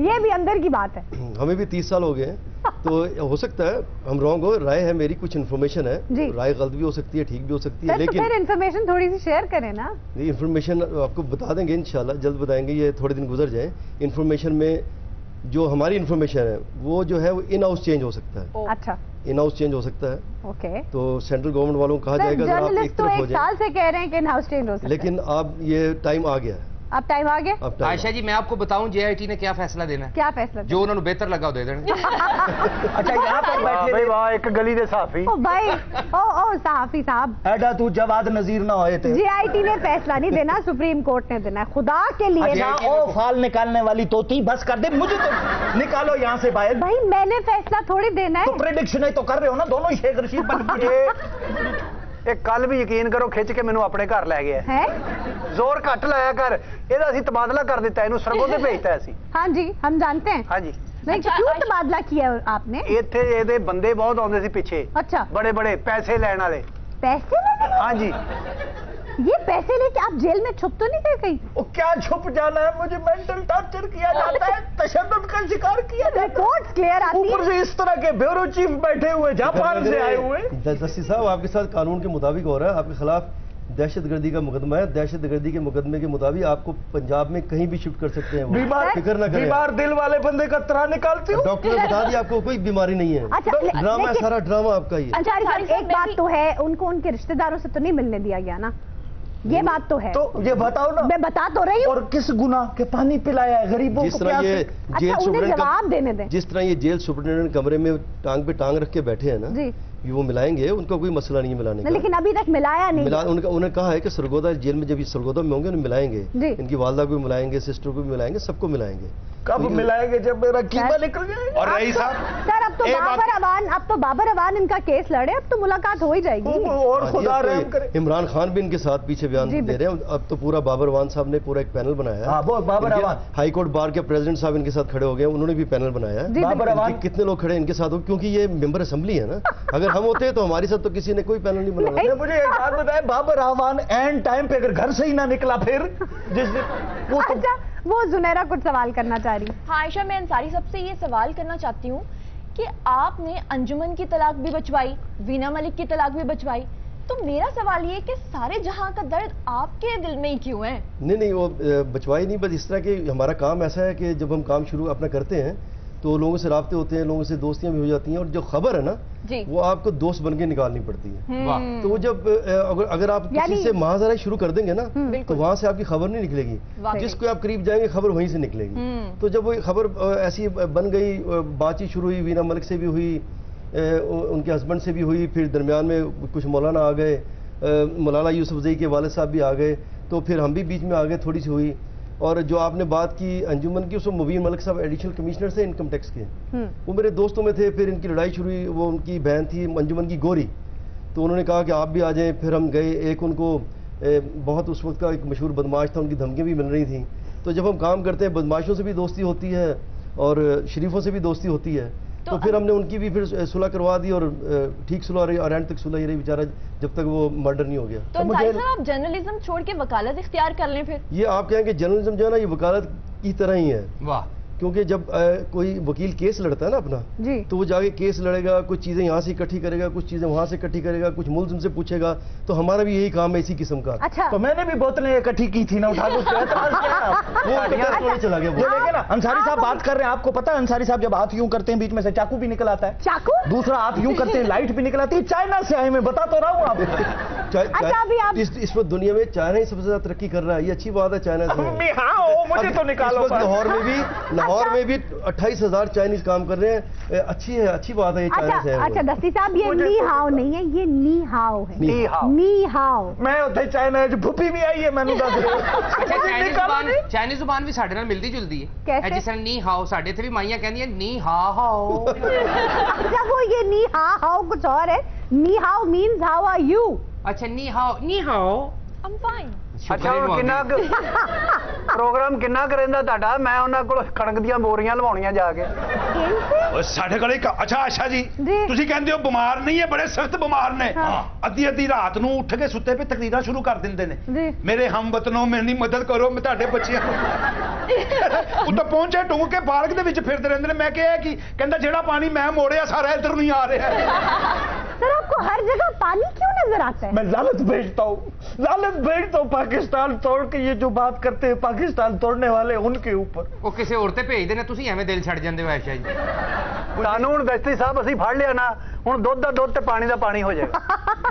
ये भी अंदर की बात है। हमें भी 30 साल हो गए हैं, तो हो सकता है हम रॉन्ग हो। राय है मेरी, कुछ इन्फॉर्मेशन है, राय गलत भी हो सकती है, ठीक भी हो सकती है। लेकिन फिर इन्फॉर्मेशन थोड़ी सी शेयर करें ना। इन्फॉर्मेशन आपको बता देंगे इंशाल्लाह, जल्द बताएंगे, ये थोड़े दिन गुजर जाए। इन्फॉर्मेशन में जो हमारी इन्फॉर्मेशन है वो जो है वो इन हाउस चेंज हो सकता है। अच्छा, इन हाउस चेंज हो सकता है। ओके, तो सेंट्रल गवर्नमेंट वालों को कहा जाएगा आप एक तरफ हो जाए। साल से कह रहे हैं कि इन हाउस चेंज हो सकता है, लेकिन अब ये टाइम आ गया है। अब टाइम आ गया। आयशा जी मैं आपको बताऊं JIT ने क्या फैसला देना है? क्या फैसला? जो उन्होंने बेहतर लगा दे देना। अच्छा, यहाँ पर बैठे भाई वाह, एक गली दे सहाफी। ओ भाई, ओ सहाफी साहब, ऐडा तू जवाद नजीर ना होए थे। JIT ने फैसला नहीं देना, सुप्रीम कोर्ट ने देना है, खुदा के लिए। अच्छा, ओ फाल निकालने वाली तोती, बस कर दे, मुझे तो निकालो यहाँ से बाहर। भाई मैंने फैसला थोड़ी देना है। तो प्रेडिक्शन ही तो कर रहे हो ना, दोनों ही शेख रशीद बन। एक कल भी यकीन करो खिंच के मैनू अपने घर लै गया है। जोर घट लाया कर, ਇਹਦਾ ਅਸੀਂ तबादला कर दिता, ਇਹਨੂੰ सरगों ਤੇ भेजता है। हाँ जी, हम जानते हैं। हाँ जी, क्यों तबादला किया आपने? ਇੱਥੇ ਇਹਦੇ ਬੰਦੇ बहुत आते सी पीछे। अच्छा, बड़े बड़े पैसे लेने वाले। पैसे लेने? हाँ जी, ये पैसे लेके आप जेल में छुप तो नहीं गए कहीं? वो क्या छुप जाना है, मुझे मेंटल टॉर्चर किया जाता है, तशद्दुद का शिकार किया जाता है। रिपोर्ट्स क्लियर आती है। ऊपर से इस तरह के ब्यूरो चीफ बैठे हुए, जापान से आए हुए। दस्ती साहब आपके साथ कानून के मुताबिक हो रहा है, आपके खिलाफ दहशतगर्दी का मुकदमा है। दहशतगर्दी के मुकदमे के मुताबिक आपको पंजाब में कहीं भी शिफ्ट कर सकते हैं। फिक्र न करें, बीमार दिल वाले बंदे का तरह निकालती हूँ। डॉक्टर ने बता दिया आपको कोई बीमारी नहीं है। अच्छा, ड्रामा है, सारा ड्रामा आपका ही। अच्छा, एक बात तो है, उनको उनके रिश्तेदारों से तो नहीं मिलने दिया गया ना, ये बात तो है। तो ये बताओ ना। मैं बता तो रही हूँ। और किस गुनाह के पानी पिलाया है गरीबों को? जिस तरह ये जेल जवाब देने दें। जिस तरह ये जेल सुपरिटेंडेंट कमरे में टांग पे टांग रख के बैठे हैं ना, वो मिलाएंगे, उनका कोई मसला नहीं है मिलाने का। लेकिन अभी तक मिलाया नहीं। उन्होंने कहा है कि सरगोदा जेल में जब सरगोदा में होंगे उन्हें मिलाएंगे, इनकी वालदा को भी मिलाएंगे, सिस्टर को भी मिलाएंगे, सबको मिलाएंगे। कब मिलाएंगे? जब मेरा कीमा निकल जाएगा। और रही साहब सर, अब तो बाबर अवान इनका केस लड़े, अब तो मुलाकात हो ही जाएगी। और खुदा रहम करे। इमरान खान भी इनके साथ पीछे बयान दे रहे हैं। अब तो पूरा बाबर अवान साहब ने पूरा एक पैनल बनाया है। Babar Awan high court bar के प्रेसिडेंट साहब इनके साथ खड़े हो गए, उन्होंने भी पैनल बनाया है। बाबर अवान कितने लोग खड़े इनके साथ हो, क्योंकि ये मेंबर असेंबली है ना। अगर हम होते तो हमारे साथ तो किसी ने कोई पैनल नहीं बनाया। मुझे एक बात बताए, बाबर अवान एंड टाइम पे अगर घर से ही ना निकला फिर जिस दिन वो जुनैरा कुछ सवाल करना चाह रही। हाँ आयशा, मैं अंसारी साहब से ये सवाल करना चाहती हूँ कि आपने अंजुमन की तलाक भी बचवाई, वीना मलिक की तलाक भी बचवाई, तो मेरा सवाल ये कि सारे जहां का दर्द आपके दिल में ही क्यों है? नहीं, वो बचवाई नहीं, बस इस तरह के हमारा काम ऐसा है कि जब हम काम शुरू अपना करते हैं तो लोगों से राब्ते होते हैं, लोगों से दोस्तियां भी हो जाती हैं, और जो खबर है ना वो आपको दोस्त बन के निकालनी पड़ती है। तो वो जब अगर आप किसी से महाजरा शुरू कर देंगे ना तो वहां से आपकी खबर नहीं निकलेगी, जिसको आप करीब जाएंगे खबर वहीं से निकलेगी। तो जब वो खबर ऐसी बन गई, बातचीत शुरू हुई, वीना मलिक से भी हुई, उनके हस्बैंड से भी हुई, फिर दरमियान में कुछ मौलाना आ गए, मौलाना यूसुफजई के वालिद साहब भी आ गए, तो फिर हम भी बीच में आ गए, थोड़ी सी हुई। और जो आपने बात की अंजुमन की, उसमें मुबीन मलिक साहब एडिशनल कमिश्नर थे इनकम टैक्स के, वो मेरे दोस्तों में थे। फिर इनकी लड़ाई शुरू हुई, वो उनकी बहन थी अंजुमन की गोरी, तो उन्होंने कहा कि आप भी आ जाएं। फिर हम गए, एक उनको बहुत उस वक्त का एक मशहूर बदमाश था, उनकी धमकियाँ भी मिल रही थी। तो जब हम काम करते हैं बदमाशों से भी दोस्ती होती है और शरीफों से भी दोस्ती होती है, तो फिर हमने उनकी भी फिर सुलह करवा दी, और ठीक सुलह रही, और एंड तक सुलह ही रही बेचारा, जब तक वो मर्डर नहीं हो गया। तो अंसारी साहब, आप जर्नलिज्म छोड़ के वकालत इख्तियार कर लें फिर। ये आप कहेंगे जर्नलिज्म जो है ना, ये वकालत की तरह ही है। वाह। क्योंकि जब कोई वकील केस लड़ता है ना अपना, तो वो जाके केस लड़ेगा, कुछ चीजें यहाँ से इकट्ठी करेगा, कुछ चीजें वहां से इकट्ठी करेगा, कुछ मुल्जिम से पूछेगा। तो हमारा भी यही काम है इसी किस्म का। अच्छा, तो मैंने भी बोतलें इकट्ठी की थी ना, उठा के चला गया। लेकिन ना अंसारी साहब बात कर रहे हैं, आपको पता है अंसारी साहब जब हाथ यूं करते हैं बीच में से चाकू भी निकल आता है, चाकू दूसरा हाथ यूं करते हैं लाइट भी निकल आती है। चाइना से आए, मैं बता तो रहा हूँ आपको। इस वक्त दुनिया में चाइना ही सबसे ज्यादा तरक्की कर रहा है, ये अच्छी बात है। चाइना से मुझे तो निकालो। लाहौर में भी 28,000 चाइनीज काम कर रहे हैं, अच्छी है, अच्छी बात है ये चाइना से। अच्छा दस्ती साहब, ये नी हाओ नहीं है, ये नी हाओ है। नी हाओ। मैं उधर चाइना भूपी भी आई है, मैंने चाइनीज जुबान भी साढ़े नाल मिलती जुलती है। कैसे? जिस तरह नी हाओ साढ़े इत्थे भी माइयां कहंदियां नी हाओ। अच्छा, वो ये नी हाओ कुछ और है। नी हाओ मीन्स हाउ आर यू। अच्छा, नी हाओ I'm fine। अच्छा, किन्ना प्रोग्राम किन्ना करेंदा ਤੁਹਾਡਾ? ਮੈਂ ਉਹਨਾਂ ਕੋਲ ਕਣਕ ਦੀਆਂ ਬੋਰੀਆਂ ਲਵਾਉਣੀਆਂ ਜਾ ਕੇ। ਓਏ ਸਾਡੇ ਕੋਲ ਇੱਕ ਅੱਛਾ ਆਸ਼ਾ ਜੀ, ਤੁਸੀਂ ਕਹਿੰਦੇ ਹੋ ਬਿਮਾਰ ਨਹੀਂ ਹੈ, ਬੜੇ ਸਖਤ ਬਿਮਾਰ ਨੇ। ਅੱਧੀ ਅੱਧੀ ਰਾਤ ਨੂੰ ਉੱਠ ਕੇ ਸੁੱਤੇ ਪਏ ਤਕਰੀਰਾਂ ਸ਼ੁਰੂ ਕਰ ਦਿੰਦੇ ਨੇ। ਮੇਰੇ ਹਮਵਤਨੋਂ ਮੇਰੀ ਮਦਦ ਕਰੋ, ਮੈਂ ਤੁਹਾਡੇ ਬੱਚਿਆਂ ਨੂੰ ਉੱਤੇ ਪਹੁੰਚੇ ਟੁੰਗ ਕੇ ਪਾਰਕ ਦੇ ਵਿੱਚ ਫਿਰਦੇ ਰਹਿੰਦੇ ਨੇ। ਮੈਂ ਕਿਹਾ ਕੀ? ਕਹਿੰਦਾ ਜਿਹੜਾ ਪਾਣੀ ਮੈਂ ਮੋੜਿਆ ਸਾਰਾ ਇੱਧਰ ਨੂੰ ਹੀ ਆ ਰਿਹਾ ਹੈ। सर, आपको हर जगह पानी क्यों नजर आता है? मैं लालच भेजता हूँ पाकिस्तान तोड़ के। ये जो बात करते हैं पाकिस्तान तोड़ने वाले, उनके ऊपर ਉਹ ਕਿਸੇ ਹੋਰ ਤੇ ਭੇਜਦੇ ਨੇ, ਤੁਸੀਂ ਐਵੇਂ ਦਿਲ ਛੱਡ ਜਾਂਦੇ ਹੋ ਆਇਸ਼ਾ ਜੀ। ਸਾਨੂੰ ਹੁਣ ਦਸਤੀ ਸਾਹਿਬ ਅਸੀਂ ਫੜ ਲਿਆ ਨਾ, ਹੁਣ ਦੁੱਧ ਦਾ ਦੁੱਧ ਤੇ पानी ਦਾ पानी हो जाएगा।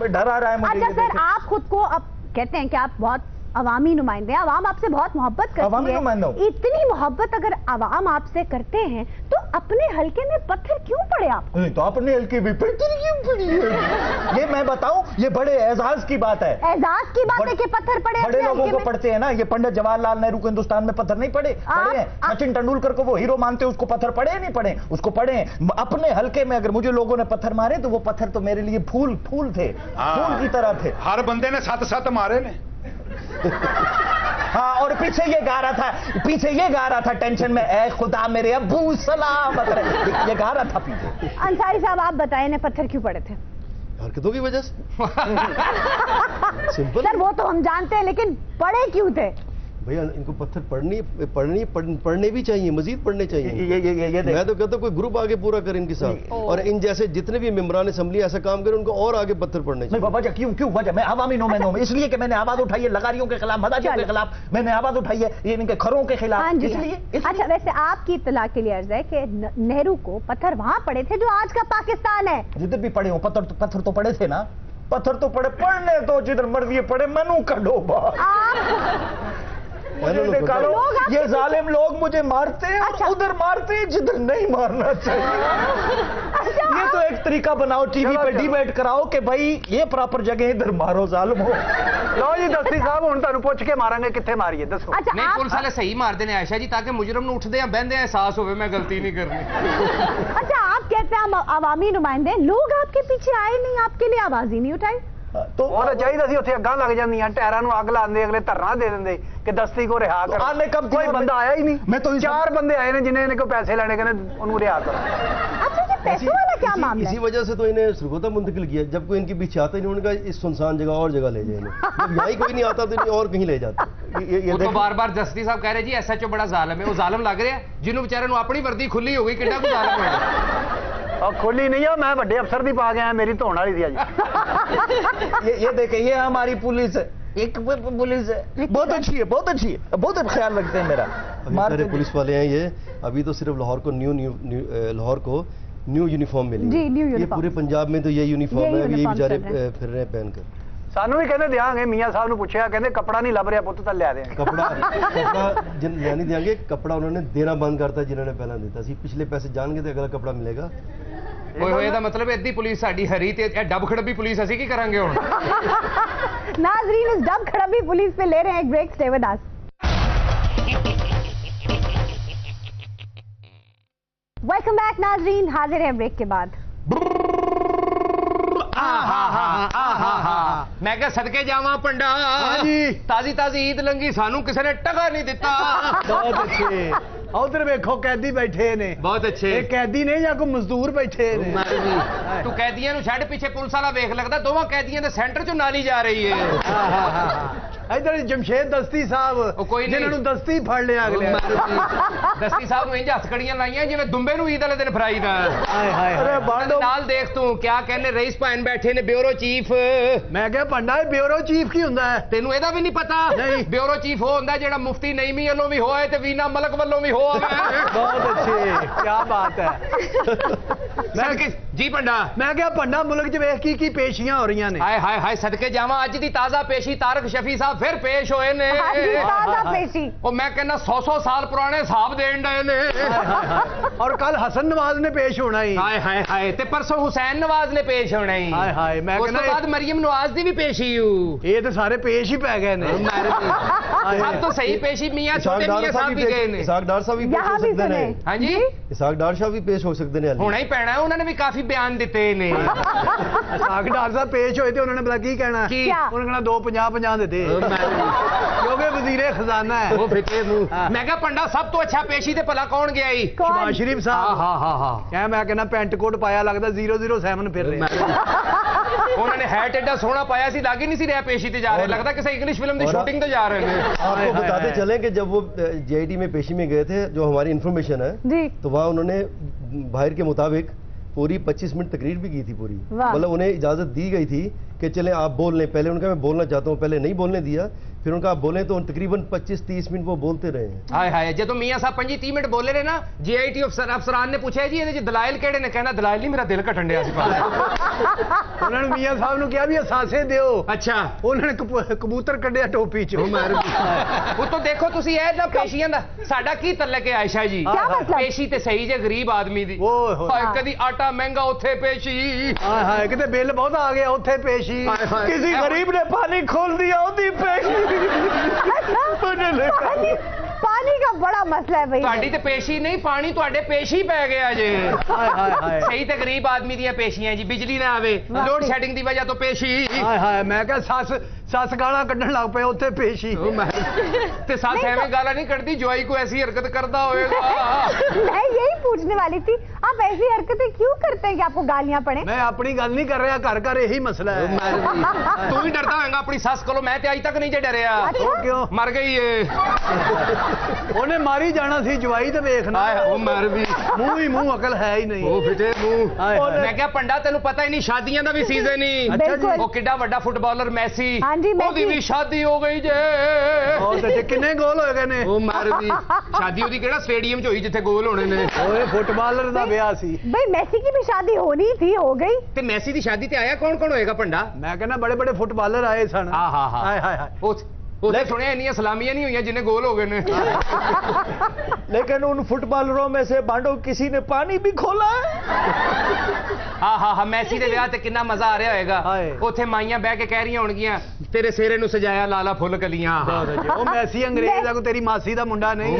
मैं डर आ रहा है मुझे। अच्छा सर, आप खुद को अब कहते हैं कि आप बहुत अवामी नुमाइंदे हैं, अवाम आपसे बहुत मोहब्बत करती है। इतनी मोहब्बत अगर अवाम आपसे करते हैं तो अपने हल्के में पत्थर क्यों पड़े आपको? तो अपने हल्के में पत्थर क्यों पड़ी है? ये मैं बताऊं, ये बड़े एजाज की बात है। एजाज की बात है कि पत्थर पड़े? बड़े लोगों को पड़ते हैं ना। ये पंडित जवाहरलाल नेहरू को हिंदुस्तान में पत्थर नहीं पड़े हैं। सचिन तेंदुलकर को वो हीरो मानते हैं, उसको पत्थर पड़े नहीं पड़े? उसको पड़े। अपने हल्के में अगर मुझे लोगों ने पत्थर मारे तो वो पत्थर तो मेरे लिए फूल थे, फूल की तरह थे। हर बंदे ने 7 मारे ने। हाँ, और पीछे ये गा रहा था टेंशन में, ऐ खुदा मेरे अब्बू सलामत रहे, ये गा रहा था पीछे। अंसारी साहब, आप बताएं ना, पत्थर क्यों पड़े थे? हरकतों की वजह से। सिंपल सर, वो तो हम जानते हैं, लेकिन पड़े क्यों थे? भैया इनको पत्थर पढ़ने भी चाहिए, मजीद पढ़ने चाहिए। ये मैं तो कहता हूँ कोई ग्रुप आगे पूरा करे इनके साथ, और इन जैसे जितने भी मेंबरान असेंबली ऐसा काम करे, उनको और आगे पत्थर पढ़ने चाहिए। वजह क्यों वजह? मैं अवामी नुमाइंदा हूं, इसलिए कि मैंने आवाज उठाई है लगारियों के खिलाफ, मदारियों के खिलाफ, मैंने आवाज उठाई है ये इनके खरों के खिलाफ, इसलिए। अच्छा, वैसे आपकी इत्तला के लिए अर्ज है कि नेहरू को पत्थर वहां पड़े थे जो आज का पाकिस्तान है। जिधर भी पड़े हो पत्थर तो पड़े थे ना। पत्थर तो पड़े, पड़ने तो जिधर मर्जी पड़े, मनु का डोबा। निकालो। ये जालिम लोग मुझे मारते हैं और उधर मारते हैं जिधर नहीं मारना चाहिए। ये तो एक तरीका बनाओ, टीवी पे डिबेट कराओ कि भाई ये प्रॉपर जगह इधर मारो जालिम हो। लो जी दस्ती साहब हुण तुहानू पुछ के मारांगे कित्थे मारिए दसो। नहीं पुलिस वाले सही मारते हैं आयशा जी, ताकि मुजरम ਨੂੰ उठदे हैं बहंदे हैं एहसास होवे मैं गलती नहीं करनी। अच्छा आप कहते हैं अवामी नुमाइंदे, लोग आपके पीछे आए नहीं, आपके लिए आवाज ही नहीं उठाई? तो ਉਹ ਚਾਹੀਦਾ ਸੀ ਉੱਥੇ ਅੱਗਾਂ ਲੱਗ ਜਾਂਦੀਆਂ, ਟਾਇਰਾਂ ਨੂੰ ਅੱਗ ਲਾਉਂਦੇ, ਅਗਲੇ ਧਰਨਾ ਦੇ ਦਿੰਦੇ ਕਿ ਦਸਤੀ ਕੋ ਰਿਹਾ ਕਰੋ। ਆਨੇ ਕਬ ਕੋਈ ਬੰਦਾ ਆਇਆ ਹੀ नहीं। मैं तो 4 ਬੰਦੇ ਆਏ ਨੇ जिन्हें इनको पैसे लेने, कहने ਉਹਨੂੰ ਰਿਹਾ करो। अच्छा ये पैसों वाला क्या मामला इसी है? वजह से तो इन्हें श्रीगोता मुंतकिल किया। जब कोई इनके पीछे आता ही नहीं, उनका इस सुनसान जगह और जगह ले जाए इन्हें। जब यहीं कोई नहीं आता तो इन्हें और कहीं ले जाते। वो तो बार-बार दस्ती साहब कह रहे जी एसएचओ बड़ा जालिम है। वो जालिम लग रहा है जिन्हों बेचारे ਨੂੰ ਆਪਣੀ ਵਰਦੀ ਖੁੱਲੀ ਹੋ ਗਈ, ਕਿੱਡਾ ਕੋ ਜਾਲਿਮ ਹੋਇਆ। और खुली नहीं है, मैं बड़े अफसर दी पा गया, मेरी धोने वाली थी आज। ये देखे, ये हमारी पुलिस है, एक पुलिस है, बहुत अच्छी है, बहुत अच्छी है, बहुत ख्याल रखते हैं मेरा। हमारे पुलिस वाले हैं ये। अभी तो सिर्फ लाहौर को न्यू यूनिफॉर्म मिली जी, न्यू ये यूनिफॉर्म। पूरे पंजाब में तो ये यूनिफॉर्म है। अभी ये यूनिफॉर्म बेचारे चल रहे हैं। फिर रहे हैं पहनकर। सानू भी कहते देंगे, मियाँ साहब ने पूछा, कहते कपड़ा नहीं लभ रहा पुत, तो लिया देंगे। कपड़ा नहीं देंगे, कपड़ा उन्होंने देना बंद करता जिन्होंने पहला देता सी। पिछले पैसे जान के अगला कपड़ा मिलेगा। ਓਏ ਹੋਏ ਦਾ ਮਤਲਬ ਇੱਦੀ ਪੁਲਿਸ ਸਾਡੀ ਹਰੀ ਤੇ ਇਹ ਡੱਬ ਖੜਬੀ ਪੁਲਿਸ ਅਸੀਂ ਕੀ ਕਰਾਂਗੇ ਹੁਣ। नाजरीन इस डब खड़बी पुलिस पे ले रहे हैं एक break, stay with us. Welcome back नाजरीन, हाजिर है ब्रेक के बाद। मैं क्या सदके जावा पंडा ताजी ताजी ईद लंगी, सानू किसी ने टका नहीं दिता। बहुत अच्छे। उधर वेखो कैदी बैठे ने, बहुत अच्छे। ये कैदी नहीं या कोई मजदूर बैठे ने। तू कैदियां नु छड़, पीछे पुलिस वाला वेख लगदा दोवां कैदियां दे सेंटर चों नाली जा रही है। इधर जमशेद दस्ती साहब कोई नहीं, जिन्होंने दस्ती फड़ लिया अगले। दस्ती साहब ਨੂੰ ਇੰਜ ਹੱਥਕੜੀਆਂ ਲਾਈਆਂ ਜਿਵੇਂ ਦੁੰਬੇ ਨੂੰ ਈਦ ਵਾਲੇ ਦਿਨ ਫਰਾਈ ਦਾ। ਹਾਏ ਹਾਏ अरे बांडो, ਨਾਲ ਦੇਖ ਤੂੰ ਕਿਆ ਕਹਿੰਦੇ ਰਈਸ ਭਾਨ ਬੈਠੇ ਨੇ ਬਿਊਰੋ ਚੀਫ। मैं क्या पंडा ब्यूरो चीफ की हुंदा है? ਤੈਨੂੰ ਇਹਦਾ ਵੀ ਨਹੀਂ ਪਤਾ? ਨਹੀਂ। ਬਿਊਰੋ ਚੀਫ ਉਹ ਹੁੰਦਾ ਜਿਹੜਾ ਮੁਫਤੀ ਨਈਮੀ ਵੱਲੋਂ ਵੀ ਹੋਏ ਤੇ ਵੀਨਾ ਮਲਕ ਵੱਲੋਂ ਵੀ ਹੋਵੇ। बहुत अच्छे, क्या बात है। ਸਦਕੇ ਜੀ ਪੰਡਾ। मैं क्या पंडा मुल्क च वेख की पेशियां हो रही ने। ਹਾਏ ਹਾਏ ਹਾਏ ਸਦਕੇ ਜਾਵਾਂ, ਅੱਜ ਦੀ ਤਾਜ਼ਾ ਪੇਸ਼ੀ ਤਾਰਕ ਸ਼ਫੀ ਸਾਹਿਬ ਫਿਰ ਪੇਸ਼ ਹੋਏ ਨੇ। ताजा पेशी। ਉਹ ਮੈਂ ਕਹਿੰਦਾ 100 ਸਾਲ ਪੁਰਾਣੇ ਹਿਸਾਬ ਦੇਣ ਡਏ ਨੇ। और कल हसन नवाज ने पेश होना ही। ਹਾਏ ਹਾਏ ਹਾਏ ਤੇ ਪਰਸੋਂ ਹੁਸੈਨ ਨਵਾਜ਼ ਨੇ ਪੇਸ਼ ਹੋਣਾ ਹੀ। हाय हाय, मैं ਉਸ ਤੋਂ कहना ਬਾਅਦ ਮਰੀਮ ਨਵਾਜ਼ ਦੀ ਵੀ ਪੇਸ਼ੀ ਹੂ। ये तो सारे पेश ही पै गए ने। ਸਭ ਤੋਂ ਸਹੀ ਪੇਸ਼ੀ ਮੀਆਂ ਛੋਟੇ ਮੀਆਂ ਸਾਹਿਬ ਵੀ ਗਏ ਨੇ। इसाक डार साहब भी पेश यहाँ हो भी सकते सुने। हैं। ਹਾਂਜੀ इसाक डार साहब भी पेश हो सकते हैं। ਹੋਣਾ ਹੀ ਪੈਣਾ, ਉਹਨਾਂ ਨੇ ਵੀ ਕਾਫੀ ਬਿਆਨ ਦਿੱਤੇ ਨੇ। साग डार साहब पेश होए थे, उन्होंने भला की कहना? ਕੀ क्या? उन्होंने कहना 250 देते, क्योंकि वजीरे खजाना है। ਉਹ ਫਿੱਟੇ ਮੂੰਹ। ਮੈਂ ਕਿਹਾ ਪੰਡਾ ਸਭ ਤੋਂ ਅੱਛਾ ਪੇਸ਼ੀ ਤੇ ਭਲਾ ਕੌਣ ਗਿਆ ਹੀ? शहबाज शरीफ साहब। ਹਾਂ ਹਾਂ ਹਾਂ क्या मैं कहना पेंट कोट पाया, लगता 007 फिर रहे। ਉਹਨਾਂ ਨੇ ਹੈਟ ਐਡਾ ਸੋਹਣਾ ਪਾਇਆ ਸੀ, ਲੱਗ ਹੀ ਨਹੀਂ ਸੀ ਰਿਹਾ ਪੇਸ਼ੀ ਤੇ ਜਾ ਰਹੇ, ਲੱਗਦਾ ਕਿਸੇ ਇੰਗਲਿਸ਼ ਫਿਲਮ ਦੀ ਸ਼ੂਟਿੰਗ ਤੇ ਜਾ ਰਹੇ ਨੇ। आपको बताते चलें कि जब वो जेआईटी में पेशी में गए थे, जो हमारी इन्फॉर्मेशन है, जी। तो वहाँ उन्होंने बाहर के मुताबिक पूरी 25 मिनट तकरीर भी की थी पूरी। वाह। मतलब उन्हें इजाजत दी गई थी कि चले आप बोल लें। पहले उनका मैं बोलना चाहता हूँ, पहले नहीं बोलने दिया, फिर उनका आप बोले तो तकरीबन 25-30 मिनट वो बोलते रहे हैं। ਹਾਏ ਹਾਏ ਜਦੋਂ ਮੀਆਂ ਸਾਹਿਬ 25-30 ਮਿੰਟ ਬੋਲੇ ਨੇ ਨਾ, ਜੀਆਈਟੀ ਅਫਸਰਾਨ ਨੇ ਪੁੱਛਿਆ ਜੀ ਇਹਦੇ ਚ ਦਲਾਇਲ ਕਿਹੜੇ ਨੇ? ਕਹਿੰਦਾ ਦਲਾਇਲ ਨਹੀਂ, ਮੇਰਾ ਦਿਲ ਘਟਣ ਡਿਆ ਸੀ। उन्होंने मियाँ साहब ने कहा भी असासे दियो। ਅੱਛਾ उन्होंने कबूतर कढ़िया टोपी च। ਉਤੋਂ ਦੇਖੋ ਤੁਸੀਂ ਇਹ ਨਾ ਪੇਸ਼ੀਆਂ ਦਾ ਸਾਡਾ ਕੀ ਤਲਕ ਹੈ ਆਇਸ਼ਾ ਜੀ? क्या मतलब? ਪੇਸ਼ੀ ਤੇ ਸਹੀ ਜੇ ਗਰੀਬ ਆਦਮੀ ਦੀ। ओए होए। ਹਾਏ ਕਦੀ ਆਟਾ ਮਹਿੰਗਾ ਉੱਥੇ ਪੇਸ਼ੀ। हाय हाय, किते बिल बहुत आ गया उत्थे पेशी। ਹਾਏ ਹਾਏ। किसी गरीब ने पानी खोल दिया, उदी पेशी। पानी का बड़ा मसला है भाई। ਤੁਹਾਡੀ ਤੇ ਪੇਸ਼ੀ ਨਹੀਂ, ਪਾਣੀ ਤੁਹਾਡੇ ਪੇਸ਼ੀ ਪੈ ਗਿਆ ਜੇ। हाय हाय हाय। ਸਹੀ ਤੇ ਗਰੀਬ ਆਦਮੀ ਦੀਆਂ ਪੇਸ਼ੀਆਂ ਜੀ। ਬਿਜਲੀ ਨਾ ਆਵੇ, ਲੋਡ ਸ਼ੈਡਿੰਗ ਦੀ ਵਜ੍ਹਾ ਤੋਂ ਪੇਸ਼ੀ। हाय हाय, मैं क्या सस गाला कढ़न लग पे उत्थे पेशी। ਤੇ ਸੱਸ ਐਵੇਂ ਗਾਲਾਂ ਨਹੀਂ ਕੱਢਦੀ, ਜਵਾਈ को ऐसी हरकत करता होएगा। मैं यही पूछने वाली थी, आप ऐसी हरकतें क्यों करते हैं कि आपको गालियां पड़े? मैं अपनी गल नहीं कर रहा, घर घर यही मसला है। ਤੂੰ ਹੀ ਡਰਦਾ ਹੋਏਗਾ ਆਪਣੀ ਸੱਸ ਕੋਲੋਂ। ਮੈਂ ਤੇ ਅੱਜ ਤੱਕ ਨਹੀਂ ਜੇ ਡਰਿਆ। वो क्यों? ਮਰ ਗਈ ਏ। ਉਹਨੇ ਮਾਰੀ ਜਾਣਾ ਸੀ, ਜਵਾਈ ਤੇ ਵੇਖਣਾ। ਹਾਏ ਉਹ ਮਰ ਵੀ। ਮੂੰਹ ਹੀ ਮੂੰਹ, ਅਕਲ ਹੈ ਹੀ ਨਹੀਂ। ਉਹ ਫਿੱਟੇ ਮੂੰਹ। ਹਾਏ ਹਾਏ। ਮੈਂ ਕਿਹਾ ਪੰਡਾ ਤੈਨੂੰ ਪਤਾ ਹੀ ਨਹੀਂ, ਸ਼ਾਦੀਆਂ ਦਾ ਵੀ ਸੀਜ਼ਨ ਹੀ। ਅੱਛਾ ਜੀ। ਉਹ ਕਿੱਡਾ ਵੱਡਾ ਫੁੱਟਬਾਲਰ ਮੈਸੀ, ਹਾਂਜੀ, ਮੈਸੀ। ਉਹਦੀ ਵੀ ਸ਼ਾਦੀ ਹੋ ਗਈ ਜੇ। ਉਹ ਤੇ ਕਿੰਨੇ ਗੋਲ ਹੋਏ ਗਏ ਨੇ? ਉਹ ਮਰ ਵੀ। ਸ਼ਾਦੀ ਉਹਦੀ ਕਿਹੜਾ ਸਟੇਡੀਅਮ 'ਚ ਹੋਈ ਜਿੱਥੇ ਗੋਲ ਹੋਣੇ ਨੇ। ਓਏ ਫੁੱਟਬਾਲਰ ਦਾ ਵਿਆਹ ਸੀ। भाई मेसी की भी शादी होनी थी, हो गई। ਤੇ ਮੈਸੀ ਦੀ ਸ਼ਾਦੀ ਤੇ ਆਇਆ ਕੌਣ ਕੌਣ ਹੋਏਗਾ ਪੰਡਾ? मैं कहना बड़े बड़े फुटबॉलर आए सन। हाँ हाँ हाँ। हाय हाय हाय। ਉਹ ਉਹਨੇ ਸੁਣਿਆ ਇੰਨੀਆਂ ਸਲਾਮੀਆਂ नहीं हुई जिन्हें गोल हो गए ने लेकिन उन फुटबॉलरों में से बांडो किसी ने पानी भी खोला है ਹਾਂ ਮੈਸੀ ਦੇ ਵਿਆਹ ਤੇ ਕਿੰਨਾ ਮਜ਼ਾ ਆ ਰਿਹਾ ਹੋਏਗਾ ਉੱਥੇ ਮਾਈਆਂ ਬਹਿ ਕੇ ਕਹਿ ਰਹੀਆਂ ਹੋਣਗੀਆਂ ਤੇਰੇ ਸਿਹਰੇ ਨੂੰ ਸਜਾਇਆ ਲਾਲਾ ਫੁੱਲ ਕਲੀਆਂ ਉਹ ਮੈਸੀ ਅੰਗਰੇਜ਼ ਆ ਕੋਈ ਤੇਰੀ ਮਾਸੀ ਦਾ ਮੁੰਡਾ ਨਹੀਂ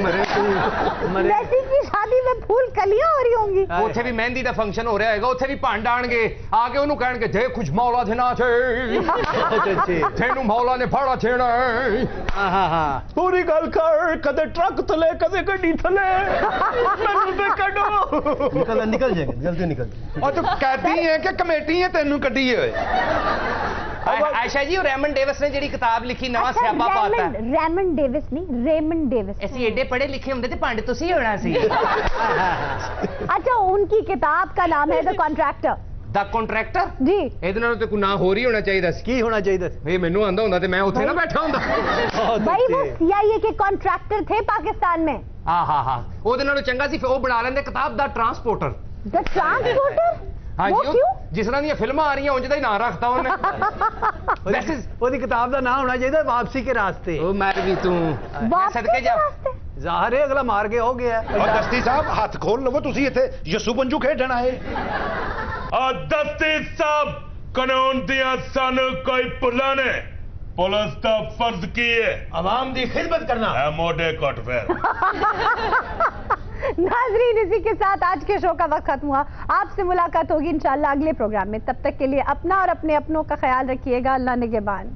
मैसी की शादी में फूल कलियां हो रही होंगी ਉੱਥੇ ਵੀ ਮਹਿੰਦੀ ਦਾ ਫੰਕਸ਼ਨ ਹੋ ਰਿਹਾ ਹੋਏਗਾ ਉੱਥੇ ਵੀ ਭੰਡ ਆਣਗੇ ਆ ਕੇ ਉਹਨੂੰ ਕਹਿਣਗੇ ਦੇ ਕੁਝ ਮੌਲਾ ਦੇ ਨਾ ਛੇ ਤੈਨੂੰ ਮੌਲਾ ਨੇ ਫੜਾ ਛੇਣਾ पूरी गल कर कदे ट्रक थले कदे गड्डी थले मैनू ते कढो निकल जाएंगे जल्दी निकल और तू कहती है कि कमेटी है तेनू कड्डी है आयशा जी रेमन डेविस ने ਜਿਹੜੀ ਕਿਤਾਬ ਲਿਖੀ ਨਵਾਂ ਸਿਆਪਾ ਪਾਤਾ रेमन डेविस नहीं रेमन डेविस ਅਸੀਂ ਏਡੇ ਪੜ੍ਹੇ ਲਿਖੇ ਹੁੰਦੇ ਤੇ ਭੰਡ ਤੁਸੀਂ ਹੋਣਾ ਸੀ अच्छा उनकी किताब का नाम है द कॉन्ट्रैक्टर ਦਾ ਕੰਟਰੈਕਟਰ जी ਇਹਦੇ ਨਾਲ ਤੇ ਕੋਈ ਨਾ ਹੋਰ ਹੀ ਹੋਣਾ ਚਾਹੀਦਾ ਸੀ ਕੀ ਹੋਣਾ ਚਾਹੀਦਾ ਇਹ ਮੈਨੂੰ ਆਂਦਾ ਹੁੰਦਾ ਤੇ ਮੈਂ ਉੱਥੇ ਨਾ ਬੈਠਾ ਹੁੰਦਾ भाई वो CIA के कॉन्ट्रैक्टर थे पाकिस्तान में ਹਾਂ ਉਹਦੇ ਨਾਲੋਂ ਚੰਗਾ ਸੀ ਫਿਰ ਉਹ ਬਣਾ ਲੈਂਦੇ ਕਿਤਾਬ ਦਾ ਟਰਾਂਸਪੋਰਟਰ द ट्रांसपोर्टर हाँ वो जी क्यों जिस तरह ਦੀਆਂ ਫਿਲਮਾਂ ਆ ਰਹੀਆਂ ਉਂਝ ਦਾ ਹੀ ਨਾਂ ਰੱਖਤਾ ਉਹਨੇ ਵੈਸੇ ਉਹਦੀ ਕਿਤਾਬ ਦਾ ਨਾਮ ਹੋਣਾ ਚਾਹੀਦਾ ਵਾਪਸੀ ਕੇ ਰਾਸਤੇ ਉਹ ਮਰ ਵੀ ਤੂੰ वापसी ਸਦਕੇ ਜਾ के रास्ते? ਜ਼ਾਹਰ ਹੈ ਅਗਲਾ ਮਾਰ ਕੇ ਹੋ ਗਿਆ और दस्ती साहब हाथ खोल लवो तुसी इत्थे यसू पंजू खेडण आए दस्ती साहब कानून दिया सन कोई भुला ने पुलिस का फर्ज की है आवाम की खिदमत करना है मोढे कट फिर नाजरीन इसी के साथ आज के शो का वक्त खत्म हुआ आपसे मुलाकात होगी इंशाल्लाह अगले प्रोग्राम में तब तक के लिए अपना और अपने अपनों का ख्याल रखिएगा अल्लाह निगहबान।